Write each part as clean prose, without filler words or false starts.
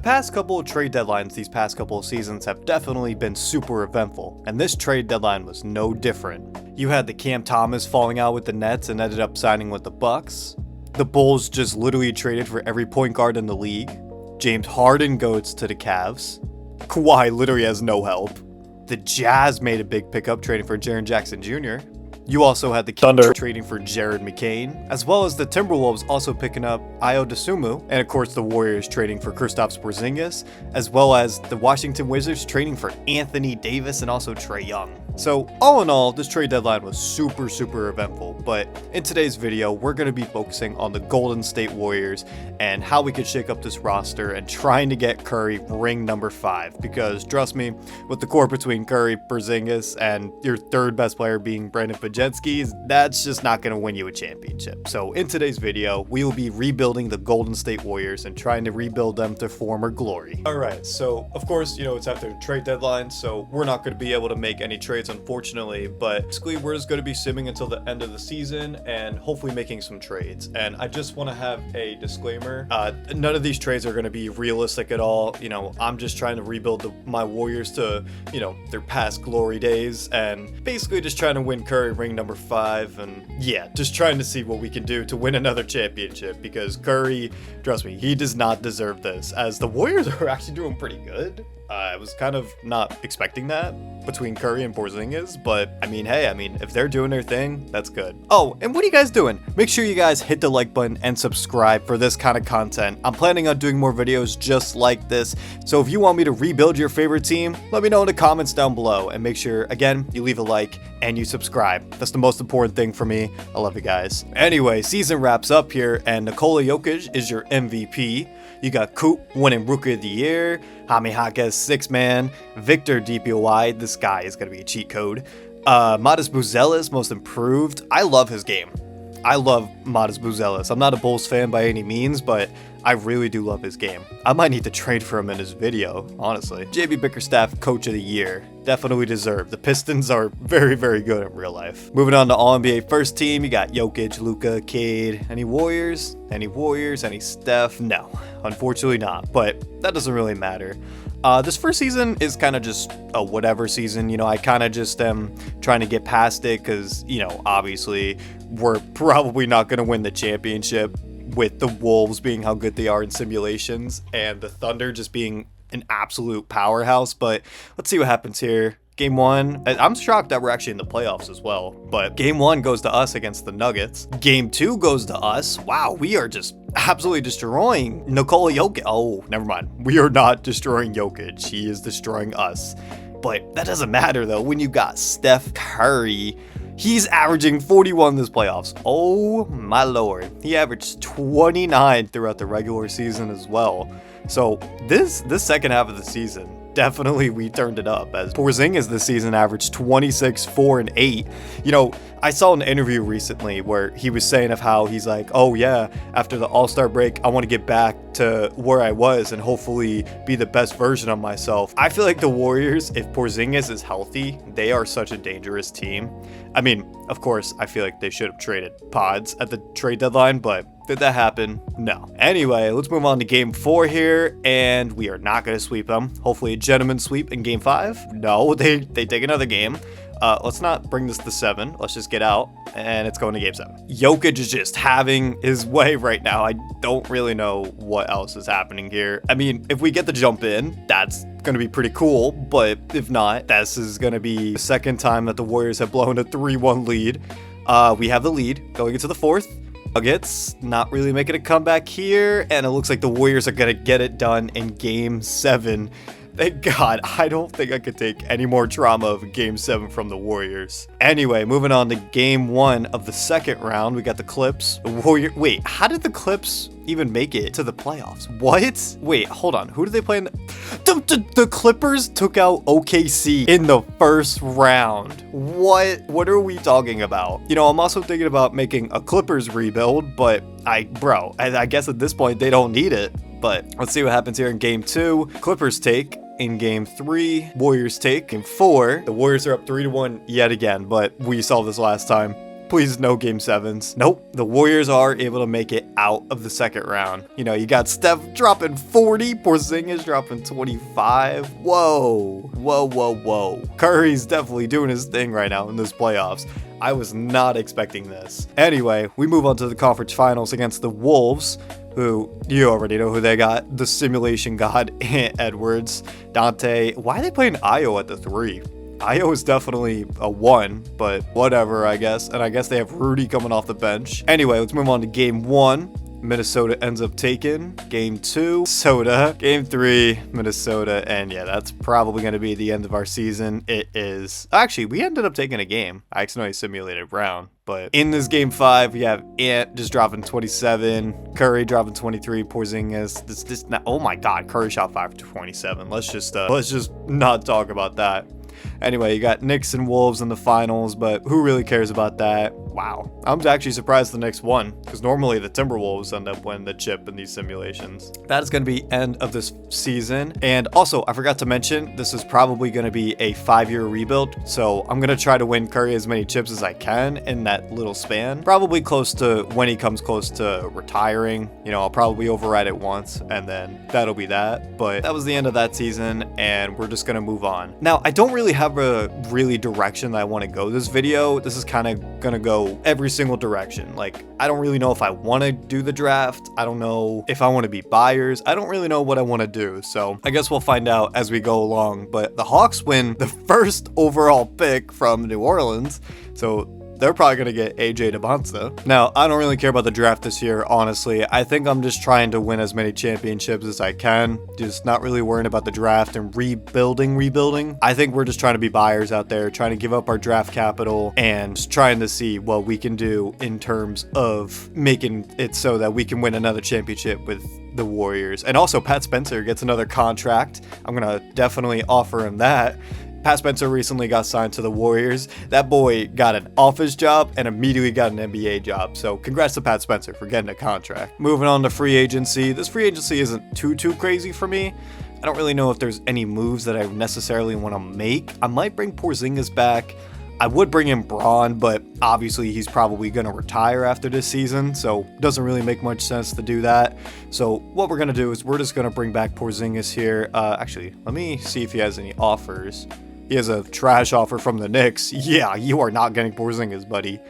The past couple of trade deadlines these past couple of seasons have definitely been super eventful, and this trade deadline was no different. You had the Cam Thomas falling out with the Nets and ended up signing with the Bucks. The Bulls just literally traded for every point guard in the league. James Harden goes to the Cavs. Kawhi literally has no help. The Jazz made a big pickup trading for Jaren Jackson Jr. You also had the Thunder trading for Jared McCain, as well as the Timberwolves also picking up Ayo Dosunmu, and of course the Warriors trading for Kristaps Porzingis, as well as the Washington Wizards trading for Anthony Davis and also Trae Young. So all in all, this trade deadline was super eventful, but in today's video, we're going to be focusing on the Golden State Warriors and how we could shake up this roster and trying to get Curry ring number 5, because trust me, with the core between Curry, Porzingis, and your third best player being Brandon Fajenski, that's just not going to win you a championship. So in today's video, we will be rebuilding the Golden State Warriors and trying to rebuild them to former glory. Alright, so of course, it's after the trade deadline, so we're not going to be able to make any trades unfortunately, but basically we're just going to be simming until the end of the season and hopefully making some trades. And I just want to have a disclaimer, none of these trades are going to be realistic at all. I'm just trying to rebuild my Warriors to their past glory days, and basically just trying to win Curry ring number 5, and yeah, just trying to see what we can do to win another championship, because Curry, trust me, he does not deserve this, as the Warriors are actually doing pretty good. I was kind of not expecting that between Curry and Porzingis, but hey, if they're doing their thing, that's good. Oh, and what are you guys doing? Make sure you guys hit the like button and subscribe for this kind of content. I'm planning on doing more videos just like this, so if you want me to rebuild your favorite team, let me know in the comments down below, and make sure, again, you leave a like and you subscribe. That's the most important thing for me. I love you guys. Anyway, season wraps up here, and Nikola Jokic is your MVP. You got Coop winning Rookie of the Year, Jaime Jaquez 6-man, Victor DPOY, this guy is going to be a cheat code, Modest Buzelis, most improved. I love his game. I love Modest Buzelis. I'm not a Bulls fan by any means, but I really do love his game. I might need to trade for him in his video, honestly. JB Bickerstaff, Coach of the Year. Definitely deserved. The Pistons are very good in real life. Moving on to All-NBA first team, you got Jokic, Luka, Cade. Any Warriors? Any Steph? No, unfortunately not, but that doesn't really matter. This first season is kind of just a whatever season. I kind of just am trying to get past it because, obviously we're probably not going to win the championship, with the Wolves being how good they are in simulations and the Thunder just being an absolute powerhouse. But let's see what happens here. Game 1, I'm shocked that we're actually in the playoffs as well, but Game 1 goes to us against the Nuggets. Game 2 goes to us. Wow, we are just absolutely destroying Nikola Jokic. Oh, never mind. We are not destroying Jokic. He is destroying us. But that doesn't matter though when you got Steph Curry. He's averaging 41 this playoffs. Oh my lord. He averaged 29 throughout the regular season as well. So this second half of the season, definitely we turned it up, as Porzingis this season averaged 26, 4, and 8. I saw an interview recently where he was saying of how he's like, oh yeah, after the All-Star break, I want to get back to where I was and hopefully be the best version of myself. I feel like the Warriors, if Porzingis is healthy, they are such a dangerous team. Of course, I feel like they should have traded Pods at the trade deadline, but did that happen? No. Anyway, let's move on to Game 4 here, and we are not going to sweep them. Hopefully a gentleman's sweep in Game 5. No, they take another game. Let's not bring this to 7. Let's just get out, and it's going to Game 7. Jokic is just having his way right now. I don't really know what else is happening here. If we get the jump in, that's going to be pretty cool, but if not, this is going to be the second time that the Warriors have blown a 3-1 lead. We have the lead going into the 4th. Nuggets not really making a comeback here, and it looks like the Warriors are going to get it done in Game 7. Thank God, I don't think I could take any more trauma of Game 7 from the Warriors. Anyway, moving on to Game 1 of the second round, we got the Clips. Wait, how did the Clips even make it to the playoffs? What? Wait, hold on. Who did they play in the Clippers took out OKC in the first round. What are we talking about? I'm also thinking about making a Clippers rebuild, but I guess at this point they don't need it. But let's see what happens here in Game 2. Clippers take. In Game 3, Warriors take. Game 4, the Warriors are up 3-1 yet again, but we saw this last time. Please no game 7s. Nope. The Warriors are able to make it out of the second round. You know, you got Steph dropping 40, Porzingis dropping 25. Whoa. Whoa, whoa, whoa. Curry's definitely doing his thing right now in this playoffs. I was not expecting this. Anyway, we move on to the conference finals against the Wolves, who you already know who they got. The simulation god, Edwards. Dante. Why are they playing Ayo at the 3? Ayo is definitely a 1, but whatever, I guess. And I guess they have Rudy coming off the bench. Anyway, let's move on to game 1. Minnesota ends up taking. Game 2, Soda. Game 3, Minnesota. And yeah, that's probably going to be the end of our season. It is. Actually, we ended up taking a game. I accidentally simulated round. But in this game 5, we have Ant just dropping 27, Curry dropping 23, Porzingis. This not, oh my God, Curry shot 5 for 27. Let's just not talk about that. Anyway, you got Knicks and Wolves in the finals, but who really cares about that? Wow. I'm actually surprised the Knicks won, because normally the Timberwolves end up winning the chip in these simulations. That is going to be end of this season. And also, I forgot to mention, this is probably going to be a 5-year rebuild. So I'm going to try to win Curry as many chips as I can in that little span. Probably close to when he comes close to retiring. You know, I'll probably override it once, and then that'll be that. But that was the end of that season, and we're just going to move on. Now, I don't really have a direction that I want to go this video. This is kind of gonna go every single direction. Like, I don't really know if I want to do the draft. I don't know if I want to be buyers. I don't really know what I want to do. So I guess we'll find out as we go along. But the Hawks win the first overall pick from New Orleans. So they're probably going to get AJ DeBonza. Now, I don't really care about the draft this year, honestly. I think I'm just trying to win as many championships as I can. Just not really worrying about the draft and rebuilding. I think we're just trying to be buyers out there, trying to give up our draft capital and just trying to see what we can do in terms of making it so that we can win another championship with the Warriors. And also, Pat Spencer gets another contract. I'm going to definitely offer him that. Pat Spencer recently got signed to the Warriors. That boy got an office job and immediately got an NBA job. So congrats to Pat Spencer for getting a contract. Moving on to free agency. This free agency isn't too crazy for me. I don't really know if there's any moves that I necessarily want to make. I might bring Porzingis back. I would bring in Braun, but obviously he's probably going to retire after this season, so it doesn't really make much sense to do that. So what we're going to do is we're just going to bring back Porzingis here. Actually, let me see if he has any offers. He has a trash offer from the Knicks. Yeah, you are not getting Porzingis, buddy.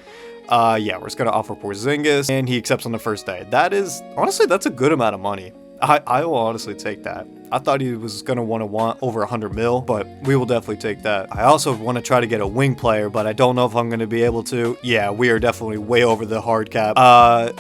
Yeah, we're just going to offer Porzingis, and he accepts on the first day. That is, honestly, that's a good amount of money. I will honestly take that. I thought he was going to want over 100 mil, but we will definitely take that. I also want to try to get a wing player, but I don't know if I'm going to be able to. Yeah, we are definitely way over the hard cap.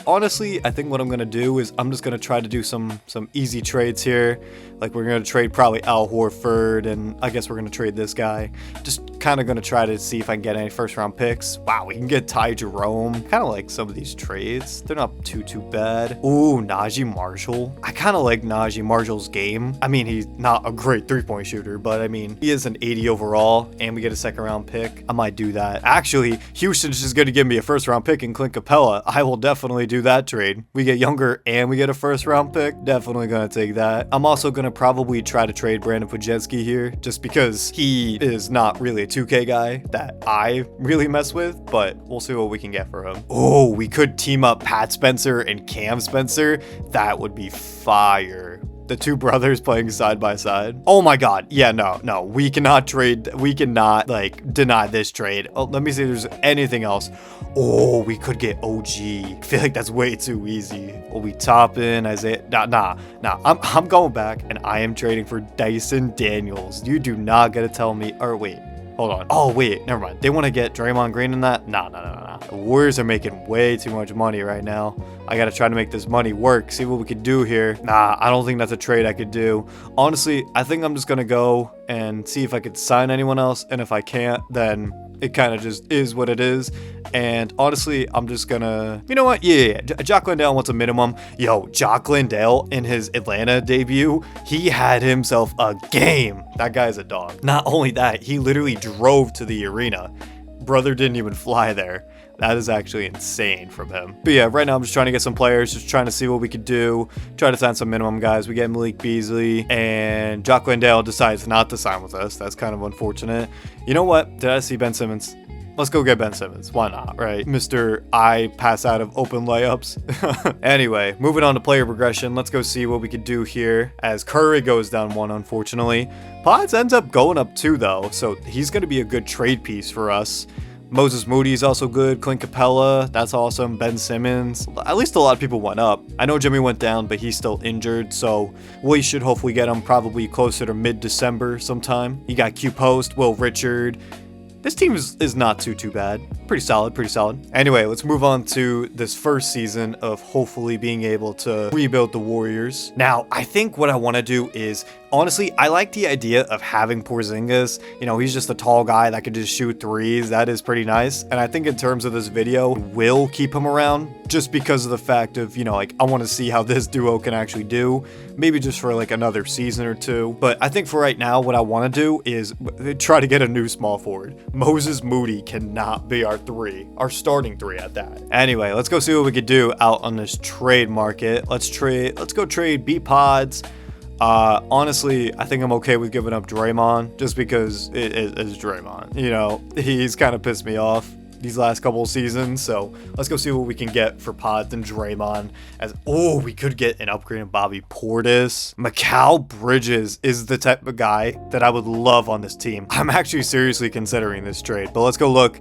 Honestly, I think what I'm going to do is I'm just going to try to do some easy trades here. Like, we're going to trade probably Al Horford, and I guess we're going to trade this guy. Just kind of going to try to see if I can get any first round picks. Wow, we can get Ty Jerome. Kind of like some of these trades. They're not too bad. Ooh, Najee Marshall. I kind of like Najee Marshall's game. I mean, he's not a great three-point shooter, but I mean, he is an 80 overall, and we get a second-round pick. I might do that. Actually, Houston's just going to give me a first-round pick and Clint Capella. I will definitely do that trade. We get younger, and we get a first-round pick. Definitely going to take that. I'm also going to probably try to trade Brandon Podjeski here, just because he is not really a 2K guy that I really mess with, but we'll see what we can get for him. Oh, we could team up Pat Spencer and Cam Spencer. That would be fire. The two brothers playing side by side. Oh my God. Yeah, no. We cannot trade. We cannot, like, deny this trade. Oh, let me see if there's anything else. Oh, we could get OG. I feel like that's way too easy. Will we top in Isaiah? Nah. I'm going back, and I am trading for Dyson Daniels. You do not gotta tell me. Or wait. Hold on. Oh, wait. Never mind. They want to get Draymond Green in that? Nah. The Warriors are making way too much money right now. I got to try to make this money work. See what we could do here. Nah, I don't think that's a trade I could do. Honestly, I think I'm just going to go and see if I could sign anyone else. And if I can't, then it kind of just is what it is. And honestly, I'm just gonna, you know what? Yeah. Jock Landale wants a minimum. Yo, Jock Landale in his Atlanta debut, he had himself a game. That guy's a dog. Not only that, he literally drove to the arena. Brother didn't even fly there. That is actually insane from him. But yeah, right now I'm just trying to get some players, just trying to see what we could do. Try to sign some minimum guys. We get Malik Beasley, and Jock Landale decides not to sign with us. That's kind of unfortunate. You know what? Did I see Ben Simmons? let's go get Ben Simmons. Why not, right? Mr. I pass out of open layups. Anyway, moving on to player progression. Let's go see what we could do here as Curry goes down 1, unfortunately. Pods ends up going up 2, though, so he's going to be a good trade piece for us. Moses Moody is also good. Clint Capella, that's awesome. Ben Simmons. At least a lot of people went up. I know Jimmy went down, but he's still injured, so we should hopefully get him probably closer to mid-December sometime. You got Q Post, Will Richard. This team is not too bad. Pretty solid, pretty solid. Anyway, let's move on to this first season of hopefully being able to rebuild the Warriors. Now, I think what I want to do is, honestly, I like the idea of having Porzingis. You know, he's just a tall guy that can just shoot threes. That is pretty nice. And I think in terms of this video, we'll keep him around just because of the fact of, you know, like, I want to see how this duo can actually do. Maybe just for like another season or 2. But I think for right now, what I want to do is try to get a new small forward. Moses Moody cannot be our 3, our starting 3 at that. Anyway, let's go see what we could do out on this trade market. Let's go trade B Pods. Honestly, I think I'm okay with giving up Draymond just because it's Draymond. You know, he's kind of pissed me off these last couple of seasons, so let's go see what we can get for Pods and Draymond. We could get an upgrade in Bobby Portis. Mikal Bridges is the type of guy that I would love on this team. I'm actually seriously considering this trade, but let's go look.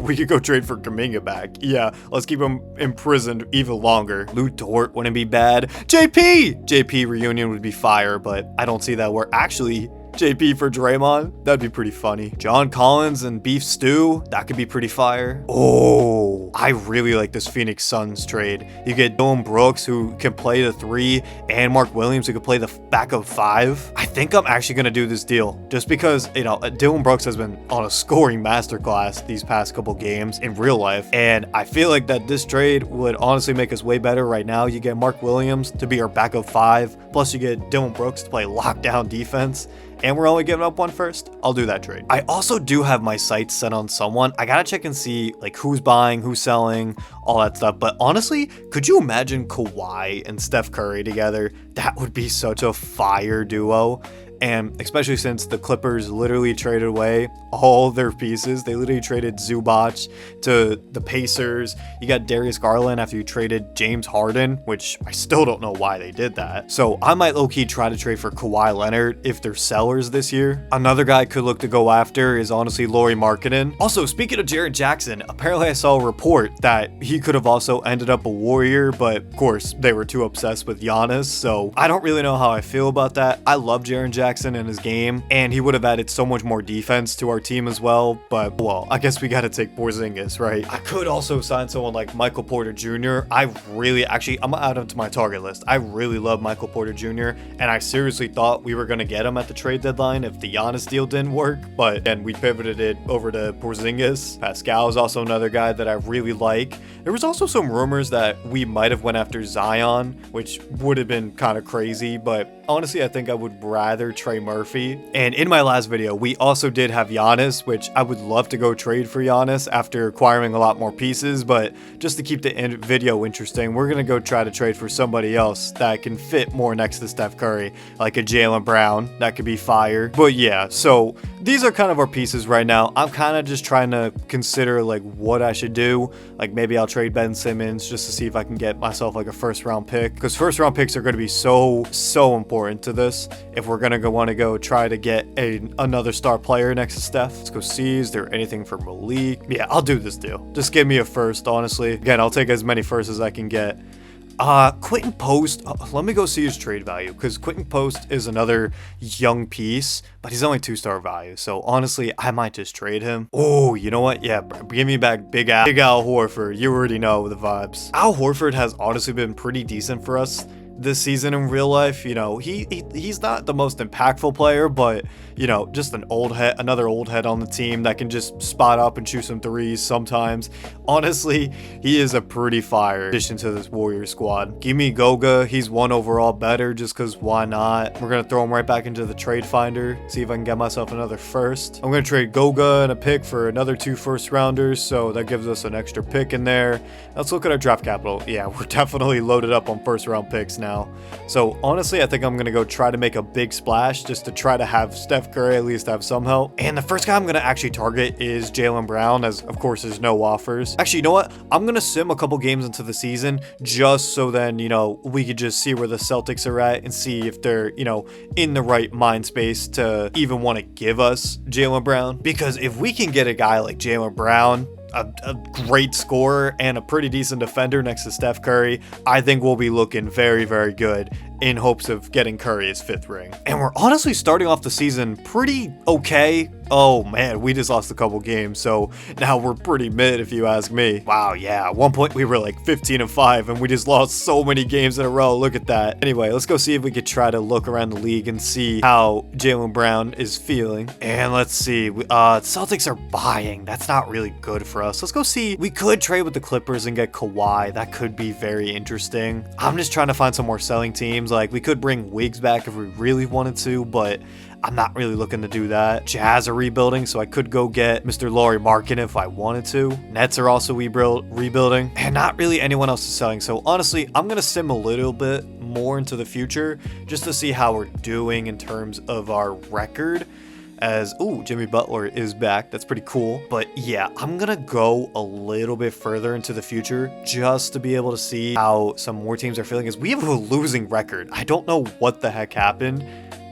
We could go trade for Kuminga back. Yeah, let's keep him imprisoned even longer. Lou Dort wouldn't be bad. JP reunion would be fire, but I don't see that where actually JP for Draymond, that'd be pretty funny. John Collins and Beef Stew, that could be pretty fire. Oh, I really like this Phoenix Suns trade. You get Dylan Brooks, who can play the 3, and Mark Williams, who can play the backup 5. I think I'm actually going to do this deal just because, you know, Dylan Brooks has been on a scoring masterclass these past couple games in real life, and I feel like that this trade would honestly make us way better right now. You get Mark Williams to be our backup 5, plus you get Dylan Brooks to play lockdown defense, and we're only giving up 1 first. I'll do that trade. I also do have my sights set on someone. I gotta check and see like who's buying, who's selling, all that stuff. But honestly, could you imagine Kawhi and Steph Curry together? That would be such a fire duo. And especially since the Clippers literally traded away all their pieces. They literally traded Zubac to the Pacers. You got Darius Garland after you traded James Harden, which I still don't know why they did that. So I might low-key try to trade for Kawhi Leonard if they're sellers this year. Another guy I could look to go after is honestly Lauri Markkanen. Also, speaking of Jaren Jackson, apparently I saw a report that he could have also ended up a Warrior, but of course they were too obsessed with Giannis. So I don't really know how I feel about that. I love Jaren Jackson in his game, and he would have added so much more defense to our team as well, but well, I guess we got to take Porzingis, right? I could also sign someone like Michael Porter Jr. I'm gonna add him to my target list. I really love Michael Porter Jr., and I seriously thought we were gonna get him at the trade deadline if the Giannis deal didn't work, but then we pivoted it over to Porzingis. Pascal is also another guy that I really like. There was also some rumors that we might have went after Zion, which would have been kind of crazy, but honestly, I think I would rather Trey Murphy. And in my last video, we also did have Giannis, which I would love to go trade for Giannis after acquiring a lot more pieces, but just to keep the video interesting, we're going to go try to trade for somebody else that can fit more next to Steph Curry, like a Jaylen Brown. That could be fire. But yeah, so these are kind of our pieces right now. I'm kind of just trying to consider like what I should do. Like maybe I'll trade Ben Simmons just to see if I can get myself like a first round pick, because first round picks are going to be so important to this if we're going to want to go try to get another star player next to Steph. Let's go see, is there anything for Malik? Yeah, I'll do this deal. Just give me a first, honestly. Again, I'll take as many firsts as I can get. Quentin Post, let me go see his trade value, because Quentin Post is another young piece, but he's only 2-star value, so honestly, I might just trade him. Oh, you know what? Yeah, give me back Big Al Horford. You already know the vibes. Al Horford has honestly been pretty decent for us this season in real life. You know, he's not the most impactful player, but you know, just another old head on the team that can just spot up and shoot some threes sometimes. Honestly, he is a pretty fire addition to this Warriors squad. Give me Goga. He's 1 overall better just because why not? We're gonna throw him right back into the trade finder, see if I can get myself another first. I'm gonna trade Goga and a pick for another 2 first rounders, so that gives us an extra pick in there. Let's look at our draft capital. Yeah, we're definitely loaded up on first round picks now. now. So honestly, I think I'm gonna go try to make a big splash just to try to have Steph Curry at least have some help. And the first guy I'm gonna actually target is Jaylen Brown, as of course there's no offers. Actually, you know what? I'm gonna sim a couple games into the season just so then, you know, we could just see where the Celtics are at and see if they're, you know, in the right mind space to even want to give us Jaylen Brown. Because if we can get a guy like Jaylen Brown, a great scorer and a pretty decent defender next to Steph Curry, I think we'll be looking very, very good in hopes of getting Curry his 5th ring. And we're honestly starting off the season pretty okay. Oh man, we just lost a couple games, so now we're pretty mid if you ask me. Wow, yeah, at one point we were like 15-5 and we just lost so many games in a row. Look at that. Anyway, let's go see if we could try to look around the league and see how Jaylen Brown is feeling. And let's see, Celtics are buying. That's not really good for us. Let's go see. We could trade with the Clippers and get Kawhi. That could be very interesting. I'm just trying to find some more selling teams. Like, we could bring Wiggs back if we really wanted to, but I'm not really looking to do that. Jazz are rebuilding, so I could go get Mr. Lauri Markkanen if I wanted to. Nets are also rebuilding, and not really anyone else is selling. So honestly, I'm gonna sim a little bit more into the future just to see how we're doing in terms of our record. As, ooh, Jimmy Butler is back. That's pretty cool. But yeah, I'm gonna go a little bit further into the future just to be able to see how some more teams are feeling, as we have a losing record. I don't know what the heck happened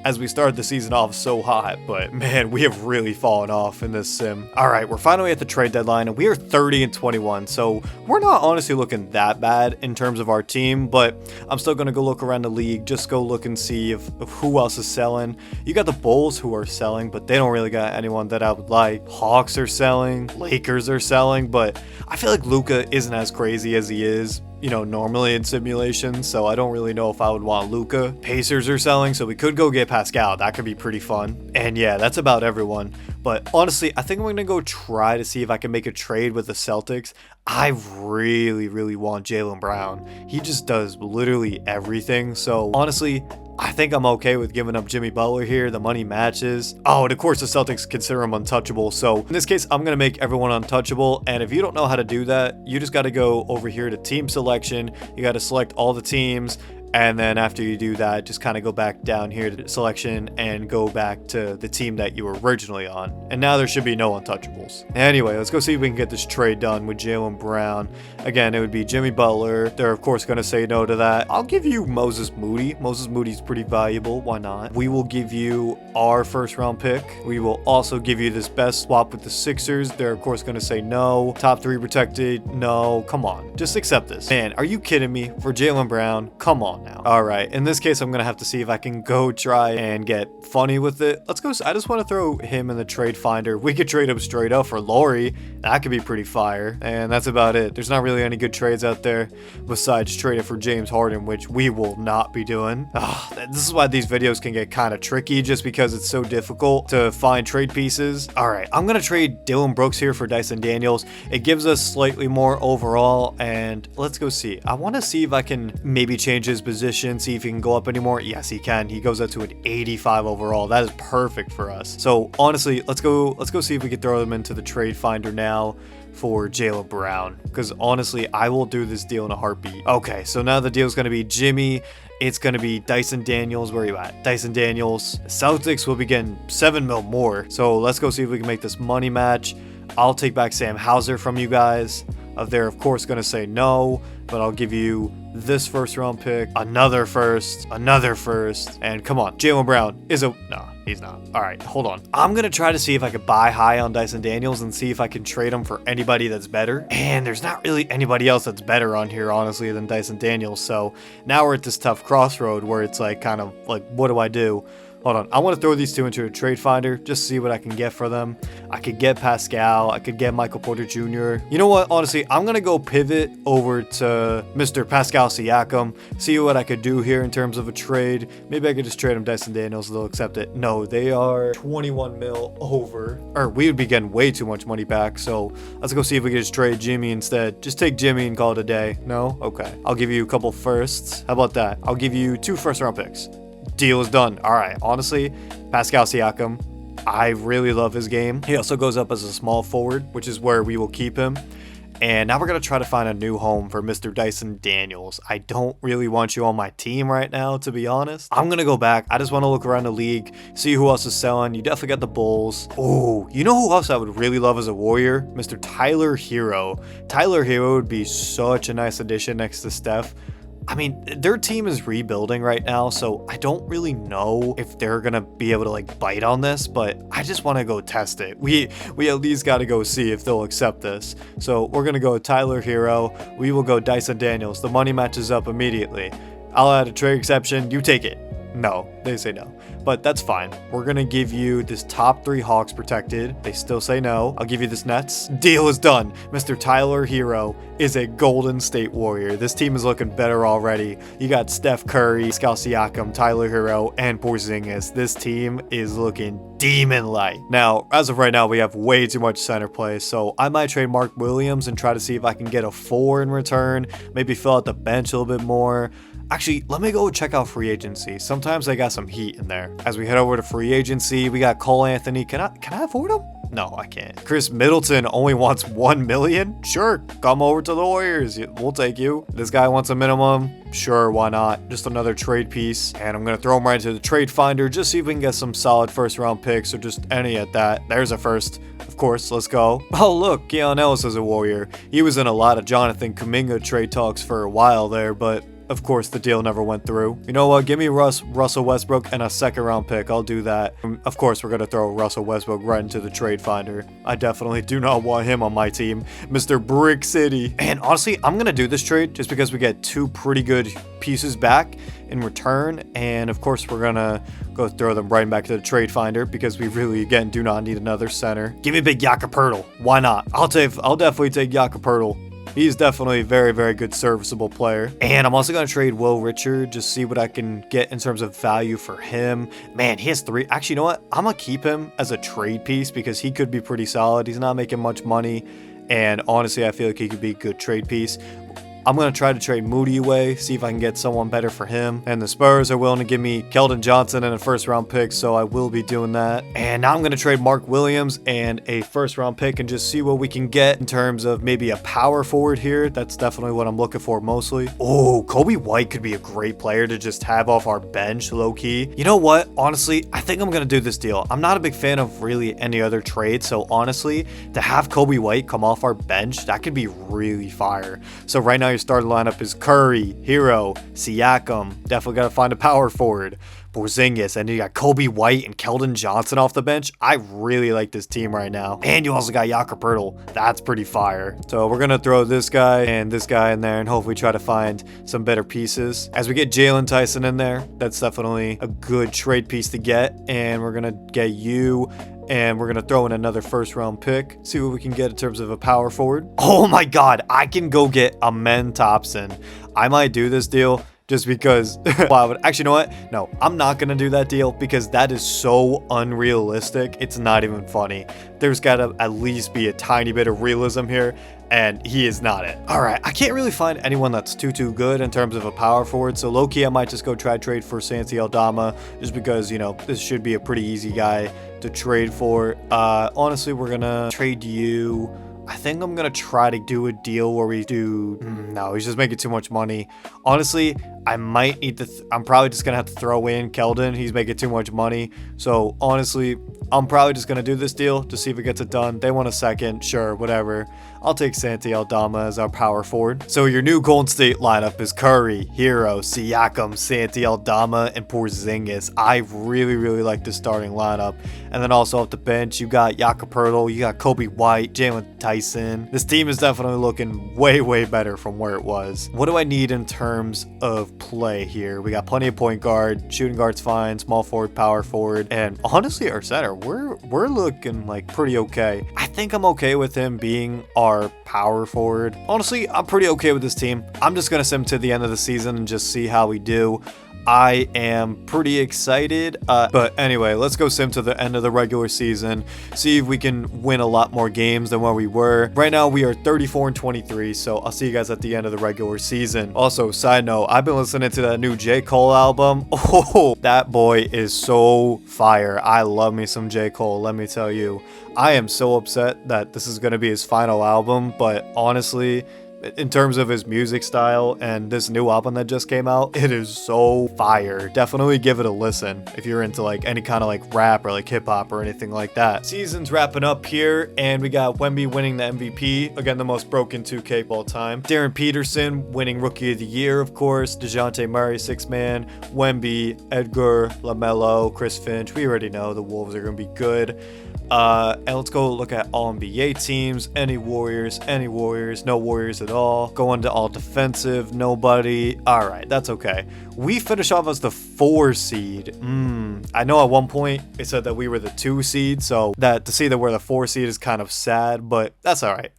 as we started the season off so hot, but man, we have really fallen off in this sim. All right, we're finally at the trade deadline and we are 30-21, so we're not honestly looking that bad in terms of our team, but I'm still gonna go look around the league, just go look and see if who else is selling. You got the Bulls who are selling, but they don't really got anyone that I would like. Hawks are selling, Lakers are selling, but I feel like Luka isn't as crazy as he is, you know, normally in simulations, so I don't really know if I would want Luka. Pacers are selling, so we could go get Pascal. That could be pretty fun. And yeah, that's about everyone. But honestly, I think I'm gonna go try to see if I can make a trade with the Celtics. I really, really want Jaylen Brown. He just does literally everything. So honestly, I think I'm okay with giving up Jimmy Butler here. The money matches. Oh, and of course the Celtics consider him untouchable. So in this case, I'm going to make everyone untouchable. And if you don't know how to do that, you just got to go over here to team selection. You got to select all the teams. And then after you do that, just kind of go back down here to selection and go back to the team that you were originally on. And now there should be no untouchables. Anyway, let's go see if we can get this trade done with Jaylen Brown. Again, it would be Jimmy Butler. They're, of course, going to say no to that. I'll give you Moses Moody. Moses Moody's pretty valuable. Why not? We will give you our 1st round pick. We will also give you this best swap with the Sixers. They're, of course, going to say no. Top 3 protected. No. Come on. Just accept this. Man, are you kidding me? For Jaylen Brown? Come on now. All right, in this case, I'm gonna have to see if I can go try and get funny with it. Let's go. I just want to throw him in the trade finder. We could trade him straight up for Lauri. That could be pretty fire. And that's about it. There's not really any good trades out there besides trading for James Harden, which we will not be doing. This is why these videos can get kind of tricky, just because it's so difficult to find trade pieces. All right, I'm gonna trade Dylan Brooks here for Dyson Daniels. It gives us slightly more overall, and let's go see. I want to see if I can maybe change his position, see if he can go up anymore. Yes, he can. He goes up to an 85 overall. That is perfect for us. So honestly, let's go see if we can throw them into the trade finder now for Jaylen Brown, because honestly, I will do this deal in a heartbeat. Okay, so now the deal is going to be Jimmy. It's going to be Dyson Daniels. Where are you at? Dyson Daniels. Celtics will be getting 7 mil more. So let's go see if we can make this money match. I'll take back Sam Hauser from you guys. They're, of course, going to say no, but I'll give you this 1st round pick, another first, and come on. Jaylen Brown is no, he's not. All right, hold on. I'm going to try to see if I could buy high on Dyson Daniels and see if I can trade him for anybody that's better. And there's not really anybody else that's better on here, honestly, than Dyson Daniels. So now we're at this tough crossroad where it's like, kind of like, what do I do? Hold on, I want to throw these two into a trade finder, just to see what I can get for them. I could get Pascal, I could get Michael Porter Jr. You know what, honestly, I'm going to go pivot over to Mr. Pascal Siakam, see what I could do here in terms of a trade. Maybe I could just trade him Dyson Daniels, they'll accept it. No, they are 21 mil over, or we would be getting way too much money back, so let's go see if we can just trade Jimmy instead. Just take Jimmy and call it a day. No? Okay. I'll give you a couple firsts. How about that? I'll give you 2 first round picks. Deal is done. All right, honestly, Pascal Siakam, I really love his game. He also goes up as a small forward, which is where we will keep him. And now we're going to try to find a new home for Mr. Dyson Daniels. I don't really want you on my team right now, to be honest. I'm going to go back. I just want to look around the league, see who else is selling. You definitely got the Bulls. Oh, you know who else I would really love as a Warrior? Mr. Tyler Hero. Tyler Hero would be such a nice addition next to Steph. I mean, their team is rebuilding right now, so I don't really know if they're gonna be able to like bite on this, but I just want to go test it. We at least got to go see if they'll accept this. So we're gonna go Tyler Hero. We will go Dyson Daniels. The money matches up immediately. I'll add a trade exception. You take it. No, they say no, but that's fine. We're gonna give you this top 3 Hawks protected. They still say no. I'll give you this Nets. Deal is done. Mr. Tyler Hero is a Golden State Warrior. This team is looking better already. You got Steph Curry, Pascal Siakam, Tyler Hero, and Porzingis. This team is looking demon-like. Now, as of right now, we have way too much center play, so I might trade Mark Williams and try to see if I can get a 4 in return. Maybe fill out the bench a little bit more. Actually, let me go check out free agency. Sometimes they got some heat in there. As we head over to free agency, we got Cole Anthony. Can I afford him? No, I can't. Chris Middleton only wants $1 million? Sure, come over to the Warriors. We'll take you. This guy wants a minimum. Sure, why not? Just another trade piece. And I'm going to throw him right into the trade finder. Just see if we can get some solid first round picks or just any at that. There's a first. Of course, let's go. Oh, look, Keon Ellis is a Warrior. He was in a lot of Jonathan Kuminga trade talks for a while there, but of course, the deal never went through. You know what? Give me Russell Westbrook and a second round pick. I'll do that. Of course, we're going to throw Russell Westbrook right into the trade finder. I definitely do not want him on my team. Mr. Brick City. And honestly, I'm going to do this trade just because we get 2 pretty good pieces back in return. And of course, we're going to go throw them right back to the trade finder because we really, again, do not need another center. Give me big Jakob Poeltl. Why not? I'll definitely take Jakob Poeltl. He's definitely a very, very good serviceable player. And I'm also going to trade Will Richard, just see what I can get in terms of value for him. Man, he has 3. Actually, you know what? I'm going to keep him as a trade piece because he could be pretty solid. He's not making much money. And honestly, I feel like he could be a good trade piece. I'm going to try to trade Moody away, see if I can get someone better for him. And the Spurs are willing to give me Keldon Johnson and a first round pick, so I will be doing that. And now I'm going to trade Mark Williams and a first round pick and just see what we can get in terms of maybe a power forward here. That's definitely what I'm looking for mostly. Oh, Kobe White could be a great player to just have off our bench, low key. You know what? Honestly, I think I'm going to do this deal. I'm not a big fan of really any other trade, so honestly, to have Kobe White come off our bench, that could be really fire. So right now, your starting lineup is Curry, Hero, Siakam. Definitely got to find a power forward. Porzingis, and you got Kobe White and Keldon Johnson off the bench. I really like this team right now. And you also got Jakob Poeltl. That's pretty fire. So we're going to throw this guy and this guy in there and hopefully try to find some better pieces. As we get Jalen Tyson in there, that's definitely a good trade piece to get. And we're going to get you. And we're going to throw in another first round pick. See what we can get in terms of a power forward. Oh my God, I can go get Amen Thompson. I might do this deal just because, well, actually, you know what? No, I'm not going to do that deal because that is so unrealistic. It's not even funny. There's got to at least be a tiny bit of realism here, and he is not it. All right, I can't really find anyone that's too good in terms of a power forward, so low-key, I might just go try trade for Santi Aldama just because, you know, this should be a pretty easy guy to trade for. Honestly, we're going to trade you. I think I'm going to try to do a deal where we do... No, he's just making too much money. Honestly, I might need to... I'm probably just going to have to throw in Keldon. He's making too much money. So, honestly, I'm probably just going to do this deal to see if it gets it done. They want a second. Sure, whatever. I'll take Santi Aldama as our power forward. So, your new Golden State lineup is Curry, Hero, Siakam, Santi Aldama, and Porzingis. I really, really like this starting lineup. And then also off the bench, you got Jakob Poeltl, you got Kobe White, Jalen Tyson. This team is definitely looking way, way better from where it was. What do I need in terms of play here? We got plenty of point guard, shooting guard's fine, small forward, power forward, and honestly, our center, we're looking like pretty okay. I think I'm okay with him being our power forward. Honestly, I'm pretty okay with this team. I'm just gonna send him to the end of the season and just see how we do. I am pretty excited. But anyway, let's go sim to the end of the regular season. See if we can win a lot more games than where we were. Right now, we are 34-23. So I'll see you guys at the end of the regular season. Also, side note, I've been listening to that new J. Cole album. Oh, that boy is so fire. I love me some J. Cole, let me tell you. I am so upset that this is going to be his final album, but honestly, in terms of his music style and this new album that just came out, it is so fire. Definitely give it a listen if you're into like any kind of like rap or like hip hop or anything like that. Season's wrapping up here, and we got Wemby winning the MVP. Again, the most broken 2K of all time. Darren Peterson winning Rookie of the Year, of course. DeJounte Murray, 6-man. Wemby, Edgar, LaMelo, Chris Finch. We already know the Wolves are going to be good. And let's go look at all NBA teams. Any Warriors, no Warriors at all. Going to all defensive, nobody. All right, that's okay. We finish off as the 4 seed. I know at one point it said that we were the 2 seed, so that to see that we're the 4 seed is kind of sad, but that's all right.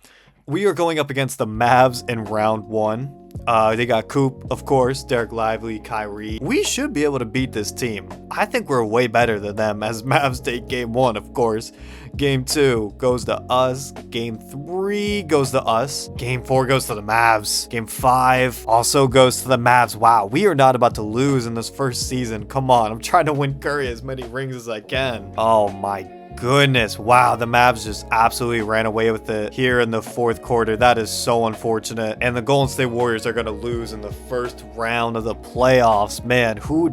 We are going up against the Mavs in round 1. They got Coop, of course, Derek Lively, Kyrie. We should be able to beat this team. I think we're way better than them, as Mavs take game 1, of course. Game 2 goes to us. Game 3 goes to us. Game 4 goes to the Mavs. Game 5 also goes to the Mavs. Wow, we are not about to lose in this first season. Come on, I'm trying to win Curry as many rings as I can. Oh my goodness. Wow, the Mavs just absolutely ran away with it here in the 4th quarter. That is so unfortunate. And the Golden State Warriors are going to lose in the first round of the playoffs. Man, who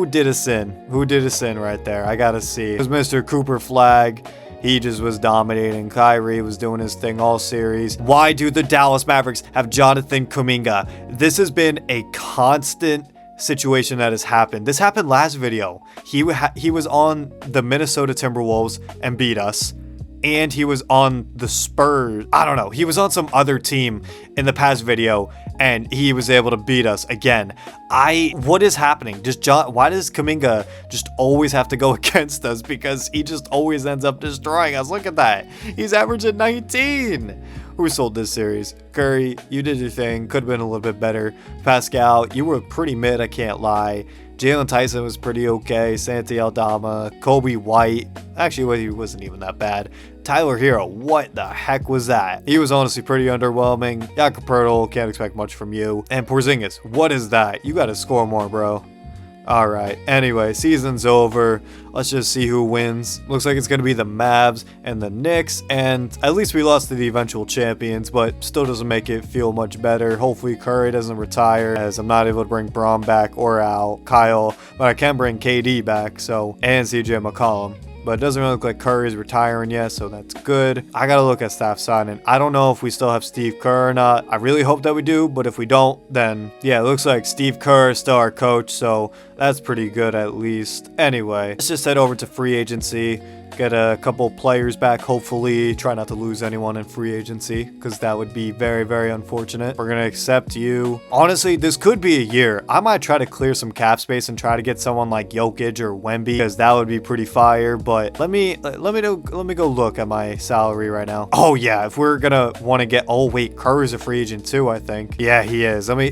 did a sin? Who did a sin right there? I got to see. It was Mr. Cooper Flag. He just was dominating. Kyrie was doing his thing all series. Why do the Dallas Mavericks have Jonathan Kuminga? This has been a constant situation that has happened. This happened last video. He was on the Minnesota Timberwolves and beat us, and he was on the Spurs. I don't know. He was on some other team in the past video, and he was able to beat us again. What is happening? Why does Kuminga just always have to go against us? Because he just always ends up destroying us. Look at that. He's averaging 19. Who sold this series? Curry, you did your thing. Could have been a little bit better. Pascal, you were pretty mid, I can't lie. Jalen Tyson was pretty okay. Santi Aldama, Kobe White. Actually, he wasn't even that bad. Tyler Hero, what the heck was that? He was honestly pretty underwhelming. Jakob Poeltl, can't expect much from you. And Porzingis, what is that? You got to score more, bro. All right. Anyway, season's over. Let's just see who wins. Looks like it's going to be the Mavs and the Knicks. And at least we lost to the eventual champions, but still doesn't make it feel much better. Hopefully Curry doesn't retire, as I'm not able to bring Braun back or Kyle, but I can bring KD back, and CJ McCollum. But it doesn't really look like Curry is retiring yet, so that's good. I gotta look at staff signing. I don't know if we still have Steve Kerr or not. I really hope that we do, but if we don't, then yeah, it looks like Steve Kerr is still our coach, so that's pretty good at least. Anyway, let's just head over to free agency. Get a couple players back, hopefully. Try not to lose anyone in free agency, because that would be very, very unfortunate. We're going to accept you. Honestly, this could be a year. I might try to clear some cap space and try to get someone like Jokic or Wemby, because that would be pretty fire. But let me go look at my salary right now. Oh, yeah, if we're going to want to get... Oh, wait, Curry's a free agent too, I think. Yeah, he is. Let me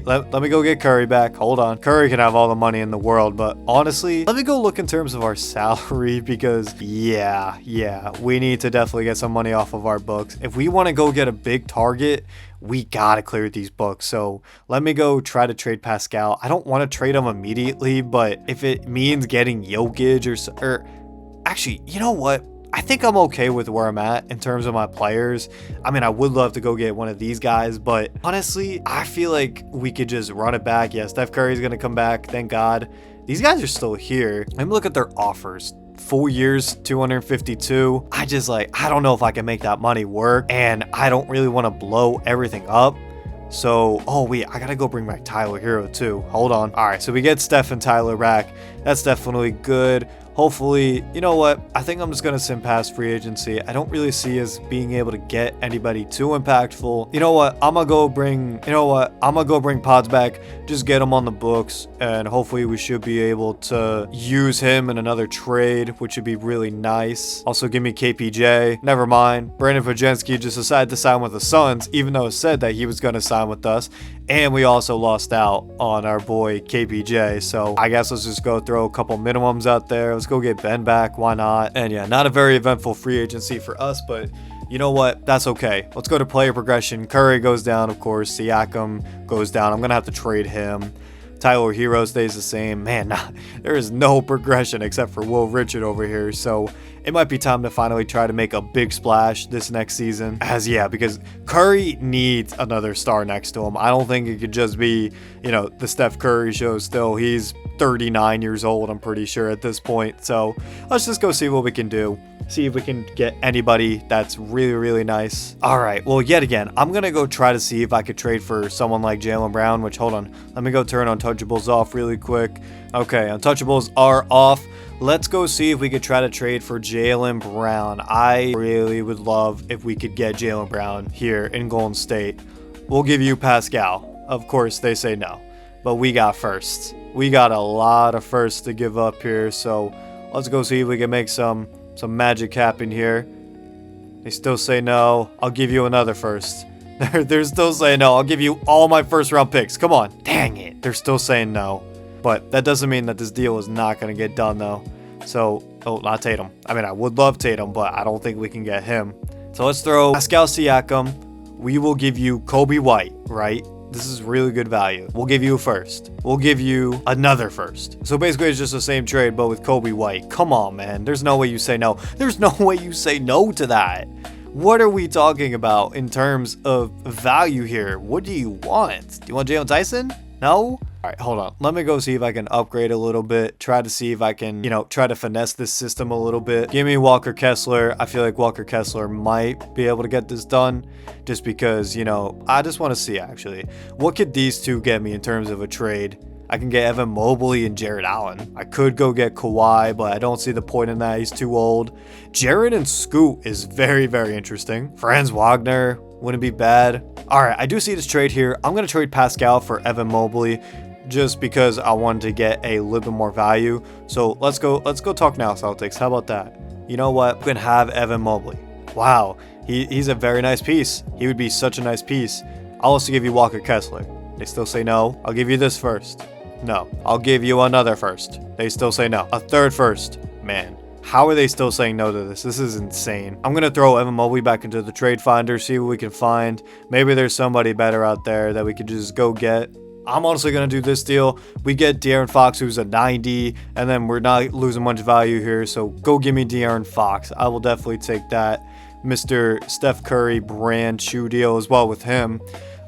go get Curry back. Hold on. Curry can have all the money in the world, but honestly, let me go look in terms of our salary, because yeah, we need to definitely get some money off of our books. If we want to go get a big target, we gotta clear these books. So let me go try to trade Pascal. I don't want to trade him immediately, but if it means getting Jokic or actually, you know what? I think I'm okay with where I'm at in terms of my players. I mean, I would love to go get one of these guys, but honestly, I feel like we could just run it back. Yeah, Steph Curry's going to come back. Thank God. These guys are still here. Let me look at their offers. 4 years, 252. I don't know if I can make that money work, and I don't really want to blow everything up. So, oh wait, I gotta go bring back Tyler Hero too. Hold on. All right, so we get Steph and Tyler back. That's definitely good. hopefully, you know what? I think I'm just going to sim past free agency. I don't really see us being able to get anybody too impactful. You know what? I'm going to go bring Pods back. Just get him on the books. And hopefully we should be able to use him in another trade, which would be really nice. Also, give me KPJ. Never mind. Brandon Podziemski just decided to sign with the Suns, even though it said that he was going to sign with us. And we also lost out on our boy KPJ. So I guess let's just go throw a couple minimums out there. Let's go get Ben back. Why not? And yeah, not a very eventful free agency for us, but you know what? That's okay. Let's go to player progression. Curry goes down, of course. Siakam goes down. I'm going to have to trade him. Tyler Hero stays the same. Man, there is no progression except for Will Richard over here. So it might be time to finally try to make a big splash this next season. Because Curry needs another star next to him. I don't think it could just be, the Steph Curry show still. He's 39 years old, I'm pretty sure at this point. So let's just go see what we can do. See if we can get anybody that's really, really nice. All right, well, yet again, I'm going to go try to see if I could trade for someone like Jaylen Brown, which, hold on, let me go turn Untouchables off really quick. Okay, Untouchables are off. Let's go see if we could try to trade for Jaylen Brown. I really would love if we could get Jaylen Brown here in Golden State. We'll give you Pascal. Of course, they say no, but we got firsts. We got a lot of firsts to give up here, so let's go see if we can make some magic happen here. They still say no. I'll give you another first. They're still saying no. I'll give you all my first round picks. Come on. Dang it. They're still saying no. But that doesn't mean that this deal is not going to get done, though. So, not Tatum. I mean, I would love Tatum, but I don't think we can get him. So let's throw Pascal Siakam. We will give you Kobe White, right? This is really good value. We'll give you a first. We'll give you another first. So basically it's just the same trade, but with Kobe White. Come on, man. There's no way you say no. There's no way you say no to that. What are we talking about in terms of value here? What do you want? Do you want Jalen Tyson? No? All right, hold on. Let me go see if I can upgrade a little bit. Try to see if I can, try to finesse this system a little bit. Give me Walker Kessler. I feel like Walker Kessler might be able to get this done just because, I just want to see actually. What could these two get me in terms of a trade? I can get Evan Mobley and Jared Allen. I could go get Kawhi, but I don't see the point in that. He's too old. Jared and Scoot is very, very interesting. Franz Wagner wouldn't be bad. All right, I do see this trade here. I'm going to trade Pascal for Evan Mobley just because I wanted to get a little bit more value. So let's go talk now, Celtics. How about that? You know what? We can have Evan Mobley. Wow, he's a very nice piece. He would be such a nice piece. I'll also give you Walker Kessler. They still say no. I'll give you this first. No. I'll give you another first. They still say no. A third first. Man, how are they still saying no to this? This is insane. I'm going to throw Evan Mobley back into the trade finder, see what we can find. Maybe there's somebody better out there that we could just go get. I'm honestly going to do this deal. We get De'Aaron Fox, who's a 90, and then we're not losing much value here. So go give me De'Aaron Fox. I will definitely take that. Mr. Steph Curry brand shoe deal as well with him.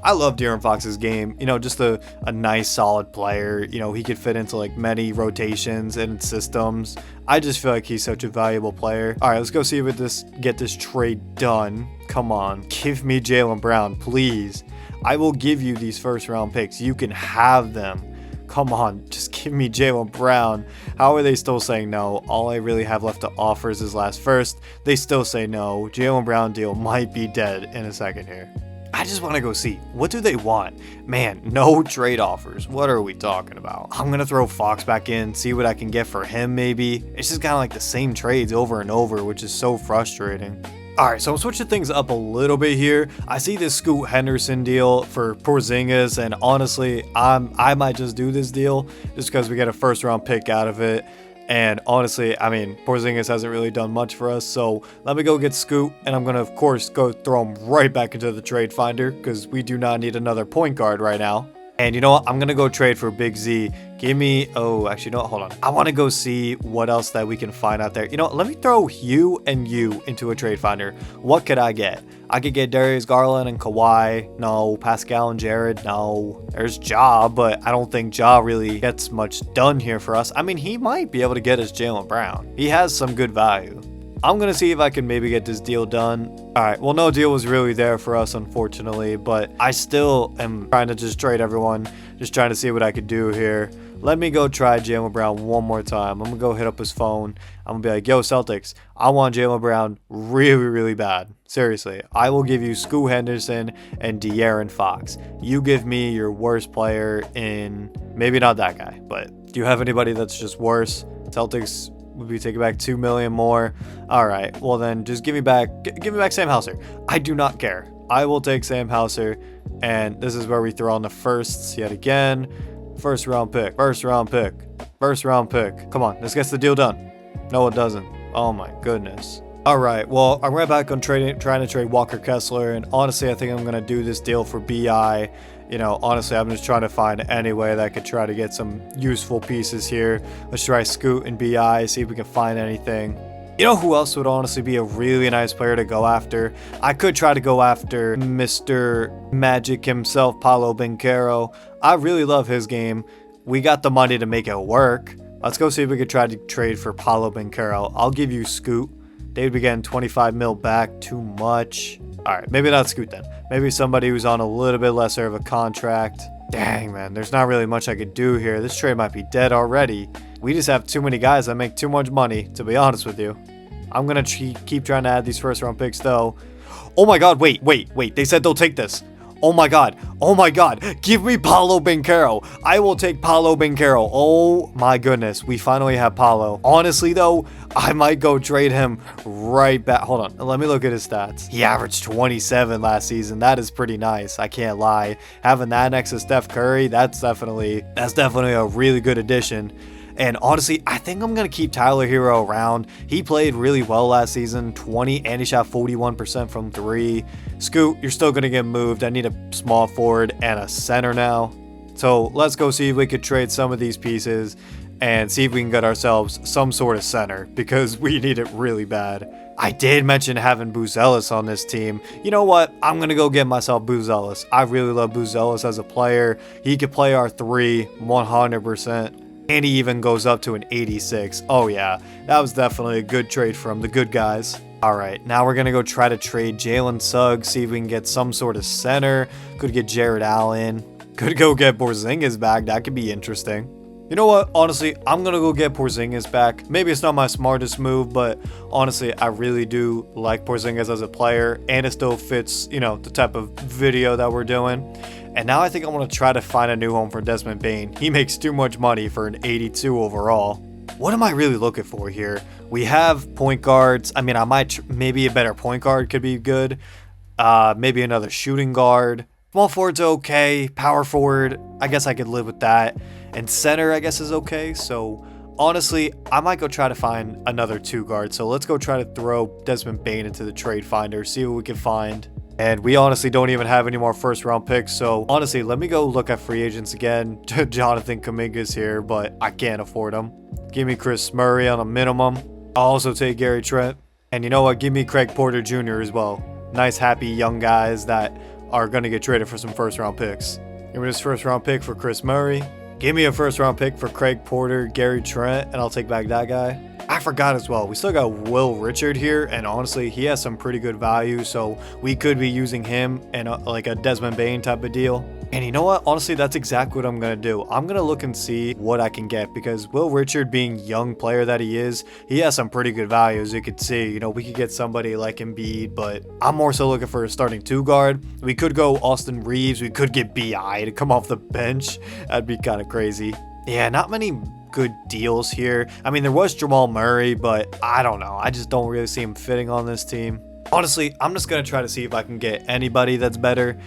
I love De'Aaron Fox's game. Just a nice, solid player. He could fit into like many rotations and systems. I just feel like he's such a valuable player. All right, let's go see if we get this trade done. Come on, give me Jaylen Brown, please. I will give you these first round picks. You can have them. Come on, just give me Jaylen Brown. How are they still saying no? All I really have left to offer is his last first. They still say no. Jaylen Brown deal might be dead in a second here. I just want to go see. What do they want? Man, no trade offers. What are we talking about? I'm going to throw Fox back in, see what I can get for him maybe. It's just kind of like the same trades over and over, which is so frustrating. All right, so I'm switching things up a little bit here. I see this Scoot Henderson deal for Porzingis, and honestly, I might just do this deal just because we get a first round pick out of it. And honestly, I mean, Porzingis hasn't really done much for us, so let me go get Scoot, and I'm going to, of course, go throw him right back into the trade finder because we do not need another point guard right now. And you know what? I'm going to go trade for Big Z. Give me... Oh, actually, no, hold on. I want to go see what else that we can find out there. Let me throw you and you into a trade finder. What could I get? I could get Darius Garland and Kawhi. No. Pascal and Jared. No. There's Ja, but I don't think Ja really gets much done here for us. I mean, he might be able to get us Jaylen Brown. He has some good value. I'm going to see if I can maybe get this deal done. All right, well, no deal was really there for us, unfortunately, but I still am trying to just trade everyone, just trying to see what I could do here. Let me go try Jaylen Brown one more time. I'm going to go hit up his phone. I'm going to be like, yo, Celtics, I want Jaylen Brown really, really bad. Seriously, I will give you Scoot Henderson and De'Aaron Fox. You give me your worst player in, maybe not that guy, but do you have anybody that's just worse? Celtics would be taking back $2 million more. All right, well then just give me back Sam Hauser. I do not care. I will take Sam Hauser, and this is where we throw on the firsts yet again. First round pick. Come on, this gets the deal done. No, it doesn't. Oh my goodness. All right, well, I'm right back on trying to trade Walker Kessler, and honestly, I think I'm gonna do this deal for BI. You know, honestly, I'm just trying to find any way that I could try to get some useful pieces here. Let's try Scoot and BI, see if we can find anything. You know who else would honestly be a really nice player to go after? I could try to go after Mr. Magic himself, Paolo Banchero. I really love his game. We got the money to make it work. Let's go see if we could try to trade for Paolo Banchero. I'll give you Scoot. They'd be getting 25 mil back. Too much. All right, maybe not Scoot then. Maybe somebody who's on a little bit lesser of a contract. Dang, man, there's not really much I could do here. This trade might be dead already. We just have too many guys that make too much money, to be honest with you. I'm going to keep trying to add these first round picks, though. Oh my god, wait. They said they'll take this. Oh my god. Give me Paolo Banchero. I will take Paolo Banchero. Oh my goodness. We finally have Paolo. Honestly, though, I might go trade him right back. Hold on. Let me look at his stats. He averaged 27 last season. That is pretty nice. I can't lie. Having that next to Steph Curry, that's definitely a really good addition. And honestly, I think I'm going to keep Tyler Hero around. He played really well last season, 20, and he shot 41% from 3. Scoot, you're still going to get moved. I need a small forward and a center now. So let's go see if we could trade some of these pieces and see if we can get ourselves some sort of center, because we need it really bad. I did mention having Buzelis on this team. You know what? I'm going to go get myself Buzelis. I really love Buzelis as a player. He could play our 3 100%. And he even goes up to an 86. Oh yeah, that was definitely a good trade from the good guys. All right, now we're going to go try to trade Jalen Suggs, see if we can get some sort of center. Could get Jared Allen. Could go get Porzingis back. That could be interesting. You know what? Honestly, I'm going to go get Porzingis back. Maybe it's not my smartest move, but honestly, I really do like Porzingis as a player, and it still fits, you know, the type of video that we're doing. And now I think I want to try to find a new home for Desmond Bane. He makes too much money for an 82 overall. What am I really looking for here? We have point guards. I mean, I might maybe a better point guard could be good. Maybe another shooting guard. Small forward's okay. Power forward, I guess I could live with that. And center, I guess, is okay. So honestly, I might go try to find another 2 guard. So let's go try to throw Desmond Bane into the trade finder, see what we can find. And we honestly don't even have any more first round picks. So honestly, let me go look at free agents again. Jonathan Kuminga's here, but I can't afford him. Give me Chris Murray on a minimum. I'll also take Gary Trent. And you know what? Give me Craig Porter Jr. as well. Nice, happy young guys that are going to get traded for some first round picks. Give me this first round pick for Chris Murray. Give me a first round pick for Craig Porter, Gary Trent, and I'll take back that guy. I forgot as well, we still got Will Richard here, and honestly, he has some pretty good value, so we could be using him in like a Desmond Bane type of deal. And you know what? Honestly, that's exactly what I'm going to do. I'm going to look and see what I can get, because Will Richard, being young player that he is, he has some pretty good value, as you can see. You know, we could get somebody like Embiid, but I'm more so looking for a starting 2 guard. We could go Austin Reeves. We could get BI to come off the bench. That'd be kind of crazy. Yeah, not many good deals here. I mean, there was Jamal Murray, but I don't know. I just don't really see him fitting on this team. Honestly, I'm just going to try to see if I can get anybody that's better.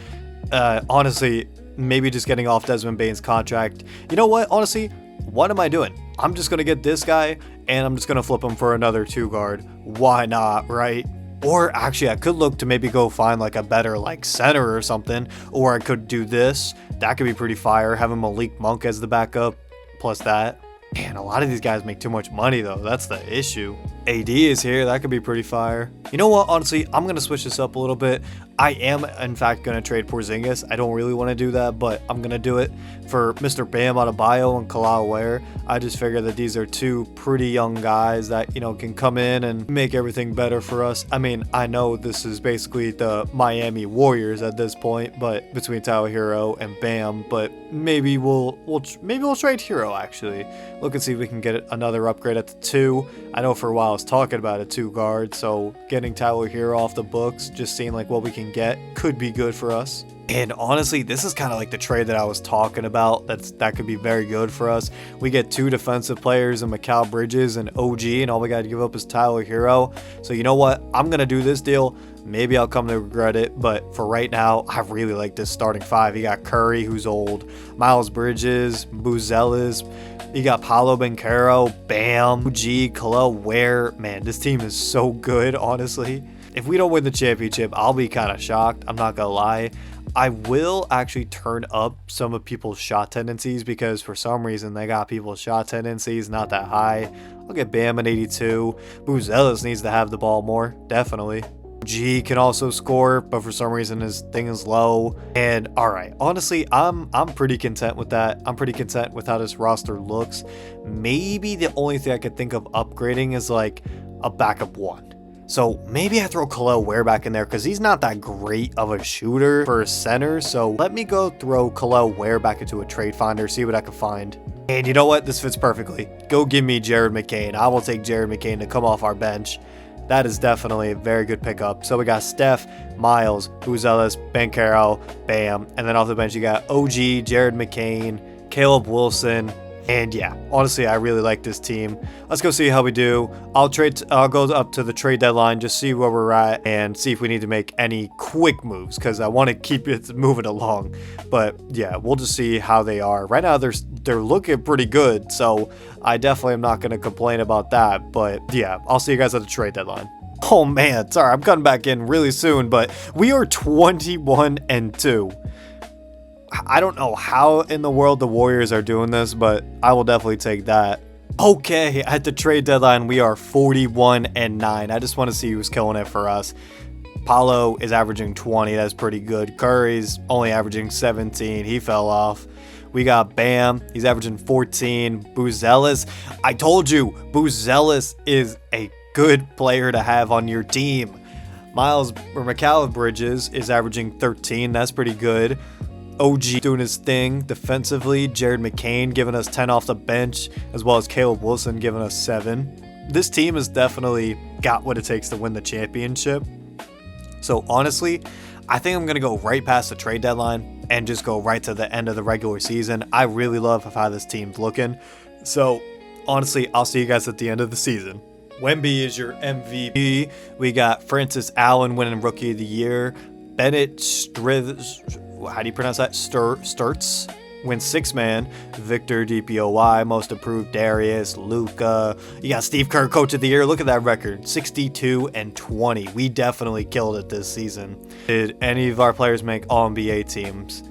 Honestly, maybe just getting off Desmond Bane's contract. You know what? Honestly, what am I doing? I'm just going to get this guy, and I'm just going to flip him for another 2 guard. Why not, right? Or actually, I could look to maybe go find like a better like center or something. Or I could do this. That could be pretty fire. Having Malik Monk as the backup, plus that. Man, a lot of these guys make too much money, though. That's the issue. AD is here. That could be pretty fire. You know what? Honestly, I'm going to switch this up a little bit. I am, in fact, going to trade Porzingis. I don't really want to do that, but I'm going to do it for Mr. Bam Adebayo and Kyle Ware. I just figure that these are two pretty young guys that, you know, can come in and make everything better for us. I mean, I know this is basically the Miami Warriors at this point, but between Tyler Hero and Bam, but maybe we'll trade Hero, actually. Look and see if we can get another upgrade at the 2. I know for a while I was talking about a 2 guard, so getting Tyler Hero off the books, just seeing like what we can get, could be good for us. And honestly, this is kind of like the trade that I was talking about. That could be very good for us. We get 2 defensive players in Mikal Bridges and OG, and all we got to give up is Tyler Hero. So you know what? I'm going to do this deal. Maybe I'll come to regret it, but for right now, I really like this starting 5. You got Curry, who's old, Miles Bridges, Buzelis. You got Paolo Banchero, Bam, OG, Khalil Ware. Man, this team is so good, honestly. If we don't win the championship, I'll be kind of shocked. I'm not going to lie. I will actually turn up some of people's shot tendencies because for some reason they got people's shot tendencies not that high. Look at Bam at 82. Buzelis needs to have the ball more, definitely. G can also score, but for some reason his thing is low. And all right, honestly, I'm pretty content with that. I'm pretty content with how this roster looks. Maybe the only thing I could think of upgrading is like a backup 1. So maybe I throw Khalil Ware back in there because he's not that great of a shooter for a center. So let me go throw Khalil Ware back into a trade finder, see what I can find. And you know what? This fits perfectly. Go give me Jared McCain. I will take Jared McCain to come off our bench. That is definitely a very good pickup. So we got Steph, Miles, Buzelis, Banchero, Bam. And then off the bench you got OG, Jared McCain, Caleb Wilson. And yeah, honestly, I really like this team. Let's go see how we do. I'll go up to the trade deadline, just see where we're at and see if we need to make any quick moves because I want to keep it moving along. But yeah, we'll just see how they are. Right now, they're looking pretty good, so I definitely am not going to complain about that. But yeah, I'll see you guys at the trade deadline. Oh man, sorry, I'm coming back in really soon, but we are 21-2. I don't know how in the world the Warriors are doing this, but I will definitely take that. Okay, at the trade deadline, we are 41-9. I just want to see who's killing it for us. Paolo is averaging 20. That's pretty good. Curry's only averaging 17. He fell off. We got Bam. He's averaging 14. Buzelis. I told you, Buzelis is a good player to have on your team. Mikal Bridges is averaging 13. That's pretty good. OG doing his thing defensively. Jared McCain giving us 10 off the bench, as well as Caleb Wilson giving us 7. This team has definitely got what it takes to win the championship. So honestly, I think I'm going to go right past the trade deadline and just go right to the end of the regular season. I really love how this team's looking. So honestly, I'll see you guys at the end of the season. Wemby is your MVP. We got Francis Allen winning Rookie of the Year. Bennett how do you pronounce that? Sturts wins 6-man. Victor DPOY, most improved. Darius, Luka. You got Steve Kerr, Coach of the Year. Look at that record, 62-20. We definitely killed it this season. Did any of our players make All-NBA teams?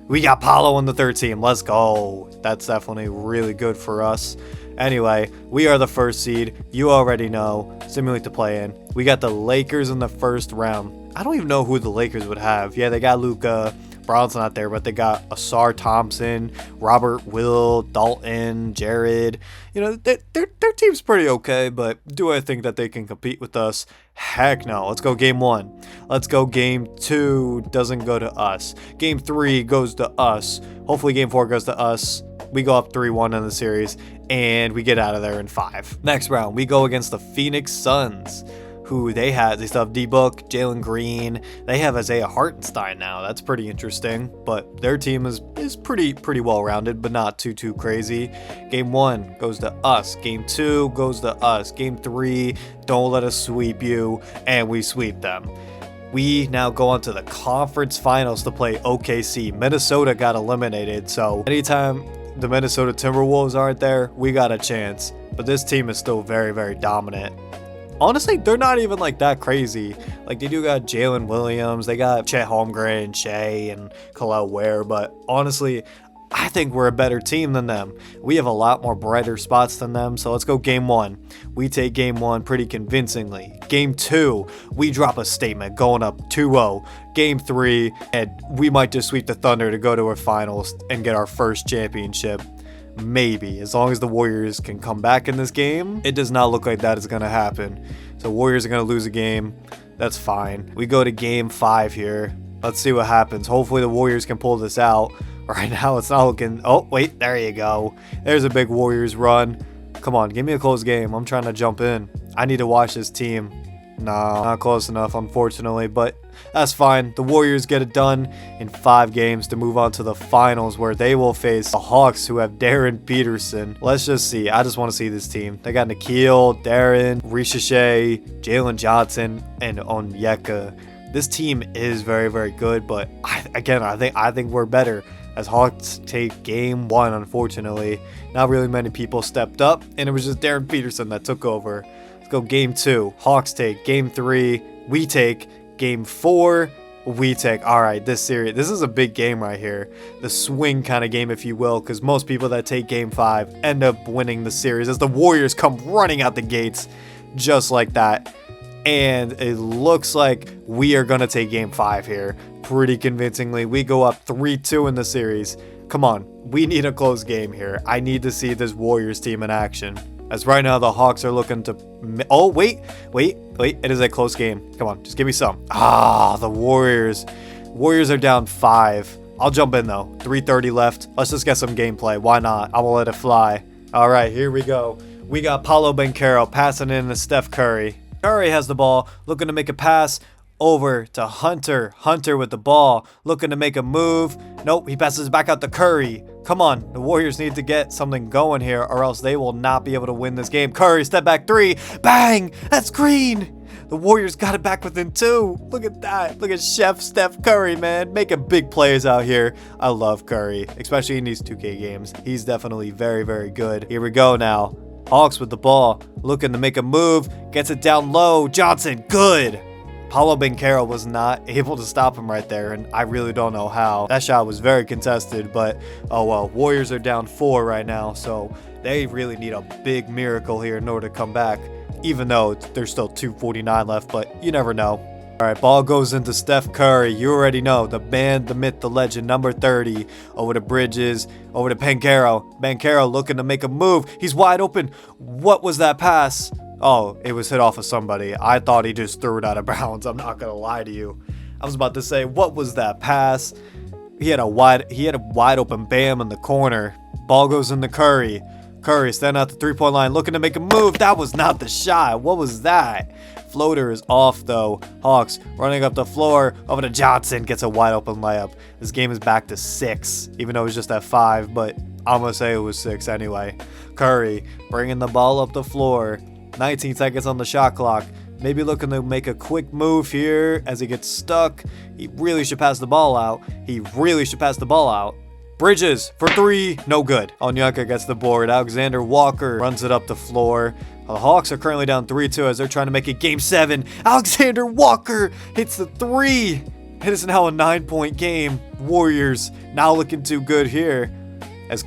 We got Paolo on the 3rd team. Let's go. That's definitely really good for us. Anyway, we are the 1st seed. You already know. Simulate to play in. We got the Lakers in the 1st round. I don't even know who the Lakers would have. Yeah, they got Luka. Brown's not there, but they got Asar Thompson, Robert Will, Dalton, Jared. You know, their team's pretty okay, but do I think that they can compete with us? Heck no. Let's go game 1. Let's go game 2. Doesn't go to us. Game 3 goes to us. Hopefully game 4 goes to us. We go up 3-1 in the series, and we get out of there in 5. Next round, we go against the Phoenix Suns, who they still have D-Book, Jalen Green. They have Isaiah Hartenstein now. That's pretty interesting. But their team is pretty well-rounded, but not too crazy. Game 1 goes to us. Game 2 goes to us. Game 3, don't let us sweep you, and we sweep them. We now go on to the conference finals to play OKC. Minnesota got eliminated, so anytime the Minnesota Timberwolves aren't there, we got a chance. But this team is still very dominant. Honestly, they're not even like that crazy. Like, they do got Jalen Williams, they got Chet Holmgren, Shea, and Khalil Ware, but honestly, I think we're a better team than them. We have a lot more brighter spots than them, so let's go game 1. We take game 1 pretty convincingly. Game 2, we drop a statement going up 2-0. Game 3, and we might just sweep the Thunder to go to our finals and get our first championship. Maybe, as long as the Warriors can come back in this game. It does not look like that is going to happen. So Warriors are going to lose a game. That's fine. We go to game 5 here. Let's see what happens. Hopefully the Warriors can pull this out. Right now it's not looking... Oh, wait, there you go. There's a big Warriors run. Come on, give me a close game. I'm trying to jump in. I need to watch this team. No, not close enough, unfortunately, but that's fine. The Warriors get it done in 5 games to move on to the finals, where they will face the Hawks, who have Darren Peterson. Let's just see. I just want to see this team. They got Nikhil, Darren, Ricochet, Jalen Johnson, and Onyeka. This team is very, very good, but I think we're better. As Hawks take game 1, unfortunately. Not really many people stepped up, and it was just Darren Peterson that took over. Let's go game 2. Hawks take game 3. We take game 4. We take. All right, this is a big game right here. The swing kind of game, if you will, because most people that take game 5 end up winning the series as the Warriors come running out the gates just like that. And it looks like we are going to take game 5 here pretty convincingly. We go up 3-2 in the series. Come on, we need a close game here. I need to see this Warriors team in action. As right now, the Hawks are looking to... Oh, wait. It is a close game. Come on, just give me some. The Warriors. Warriors are down 5. I'll jump in, though. 3:30 left. Let's just get some gameplay. Why not? I'm going to let it fly. All right, here we go. We got Paolo Banchero passing in to Steph Curry. Curry has the ball, looking to make a pass over to Hunter. Hunter with the ball, looking to make a move. Nope, he passes back out to Curry. Come on, the Warriors need to get something going here, or else they will not be able to win this game. Curry, step back 3. Bang! That's green! The Warriors got it back within 2. Look at that. Look at Chef Steph Curry, man. Making big plays out here. I love Curry, especially in these 2K games. He's definitely very, very good. Here we go now. Hawks with the ball, looking to make a move, gets it down low. Johnson, good. Paolo Banchero was not able to stop him right there, and I really don't know how. That shot was very contested, but oh well. Warriors are down 4 right now, so they really need a big miracle here in order to come back, even though there's still 2:49 left, but you never know. All right, ball goes into Steph Curry. You already know, the man, the myth, the legend, number 30. Over to Bridges, over to Banchero. Banchero looking to make a move. He's wide open. What was that pass? Oh, it was hit off of somebody. I thought he just threw it out of bounds. I'm not going to lie to you. I was about to say, what was that pass? He had a wide open Bam in the corner. Ball goes into Curry. Curry standing at the 3-point line, looking to make a move. That was not the shot. What was that? Floater is off, though. Hawks running up the floor. Over to Johnson. Gets a wide open layup. This game is back to 6, even though it was just at 5, but I'm going to say it was 6 anyway. Curry bringing the ball up the floor. 19 seconds on the shot clock. Maybe looking to make a quick move here as he gets stuck. He really should pass the ball out. Bridges for 3. No good. Onyeka gets the board. Alexander Walker runs it up the floor. The Hawks are currently down 3-2 as they're trying to make it game 7. Alexander Walker hits the 3. It is now a 9-point game. Warriors now looking too good here. As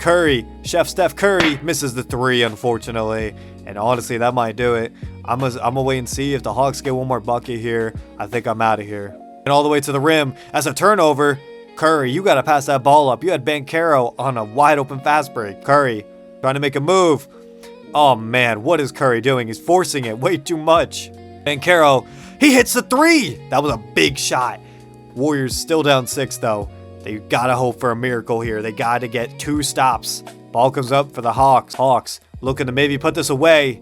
Chef Steph Curry misses the 3, unfortunately. And honestly, that might do it. I'm gonna wait and see if the Hawks get one more bucket here. I think I'm out of here. And all the way to the rim as a turnover. Curry, you got to pass that ball up. You had Banchero on a wide open fast break. Curry trying to make a move. Oh man, what is Curry doing? He's forcing it way too much. Banchero, he hits the 3. That was a big shot. Warriors still down 6 though. They got to hope for a miracle here. They got to get 2 stops. Ball comes up for the Hawks. Hawks looking to maybe put this away.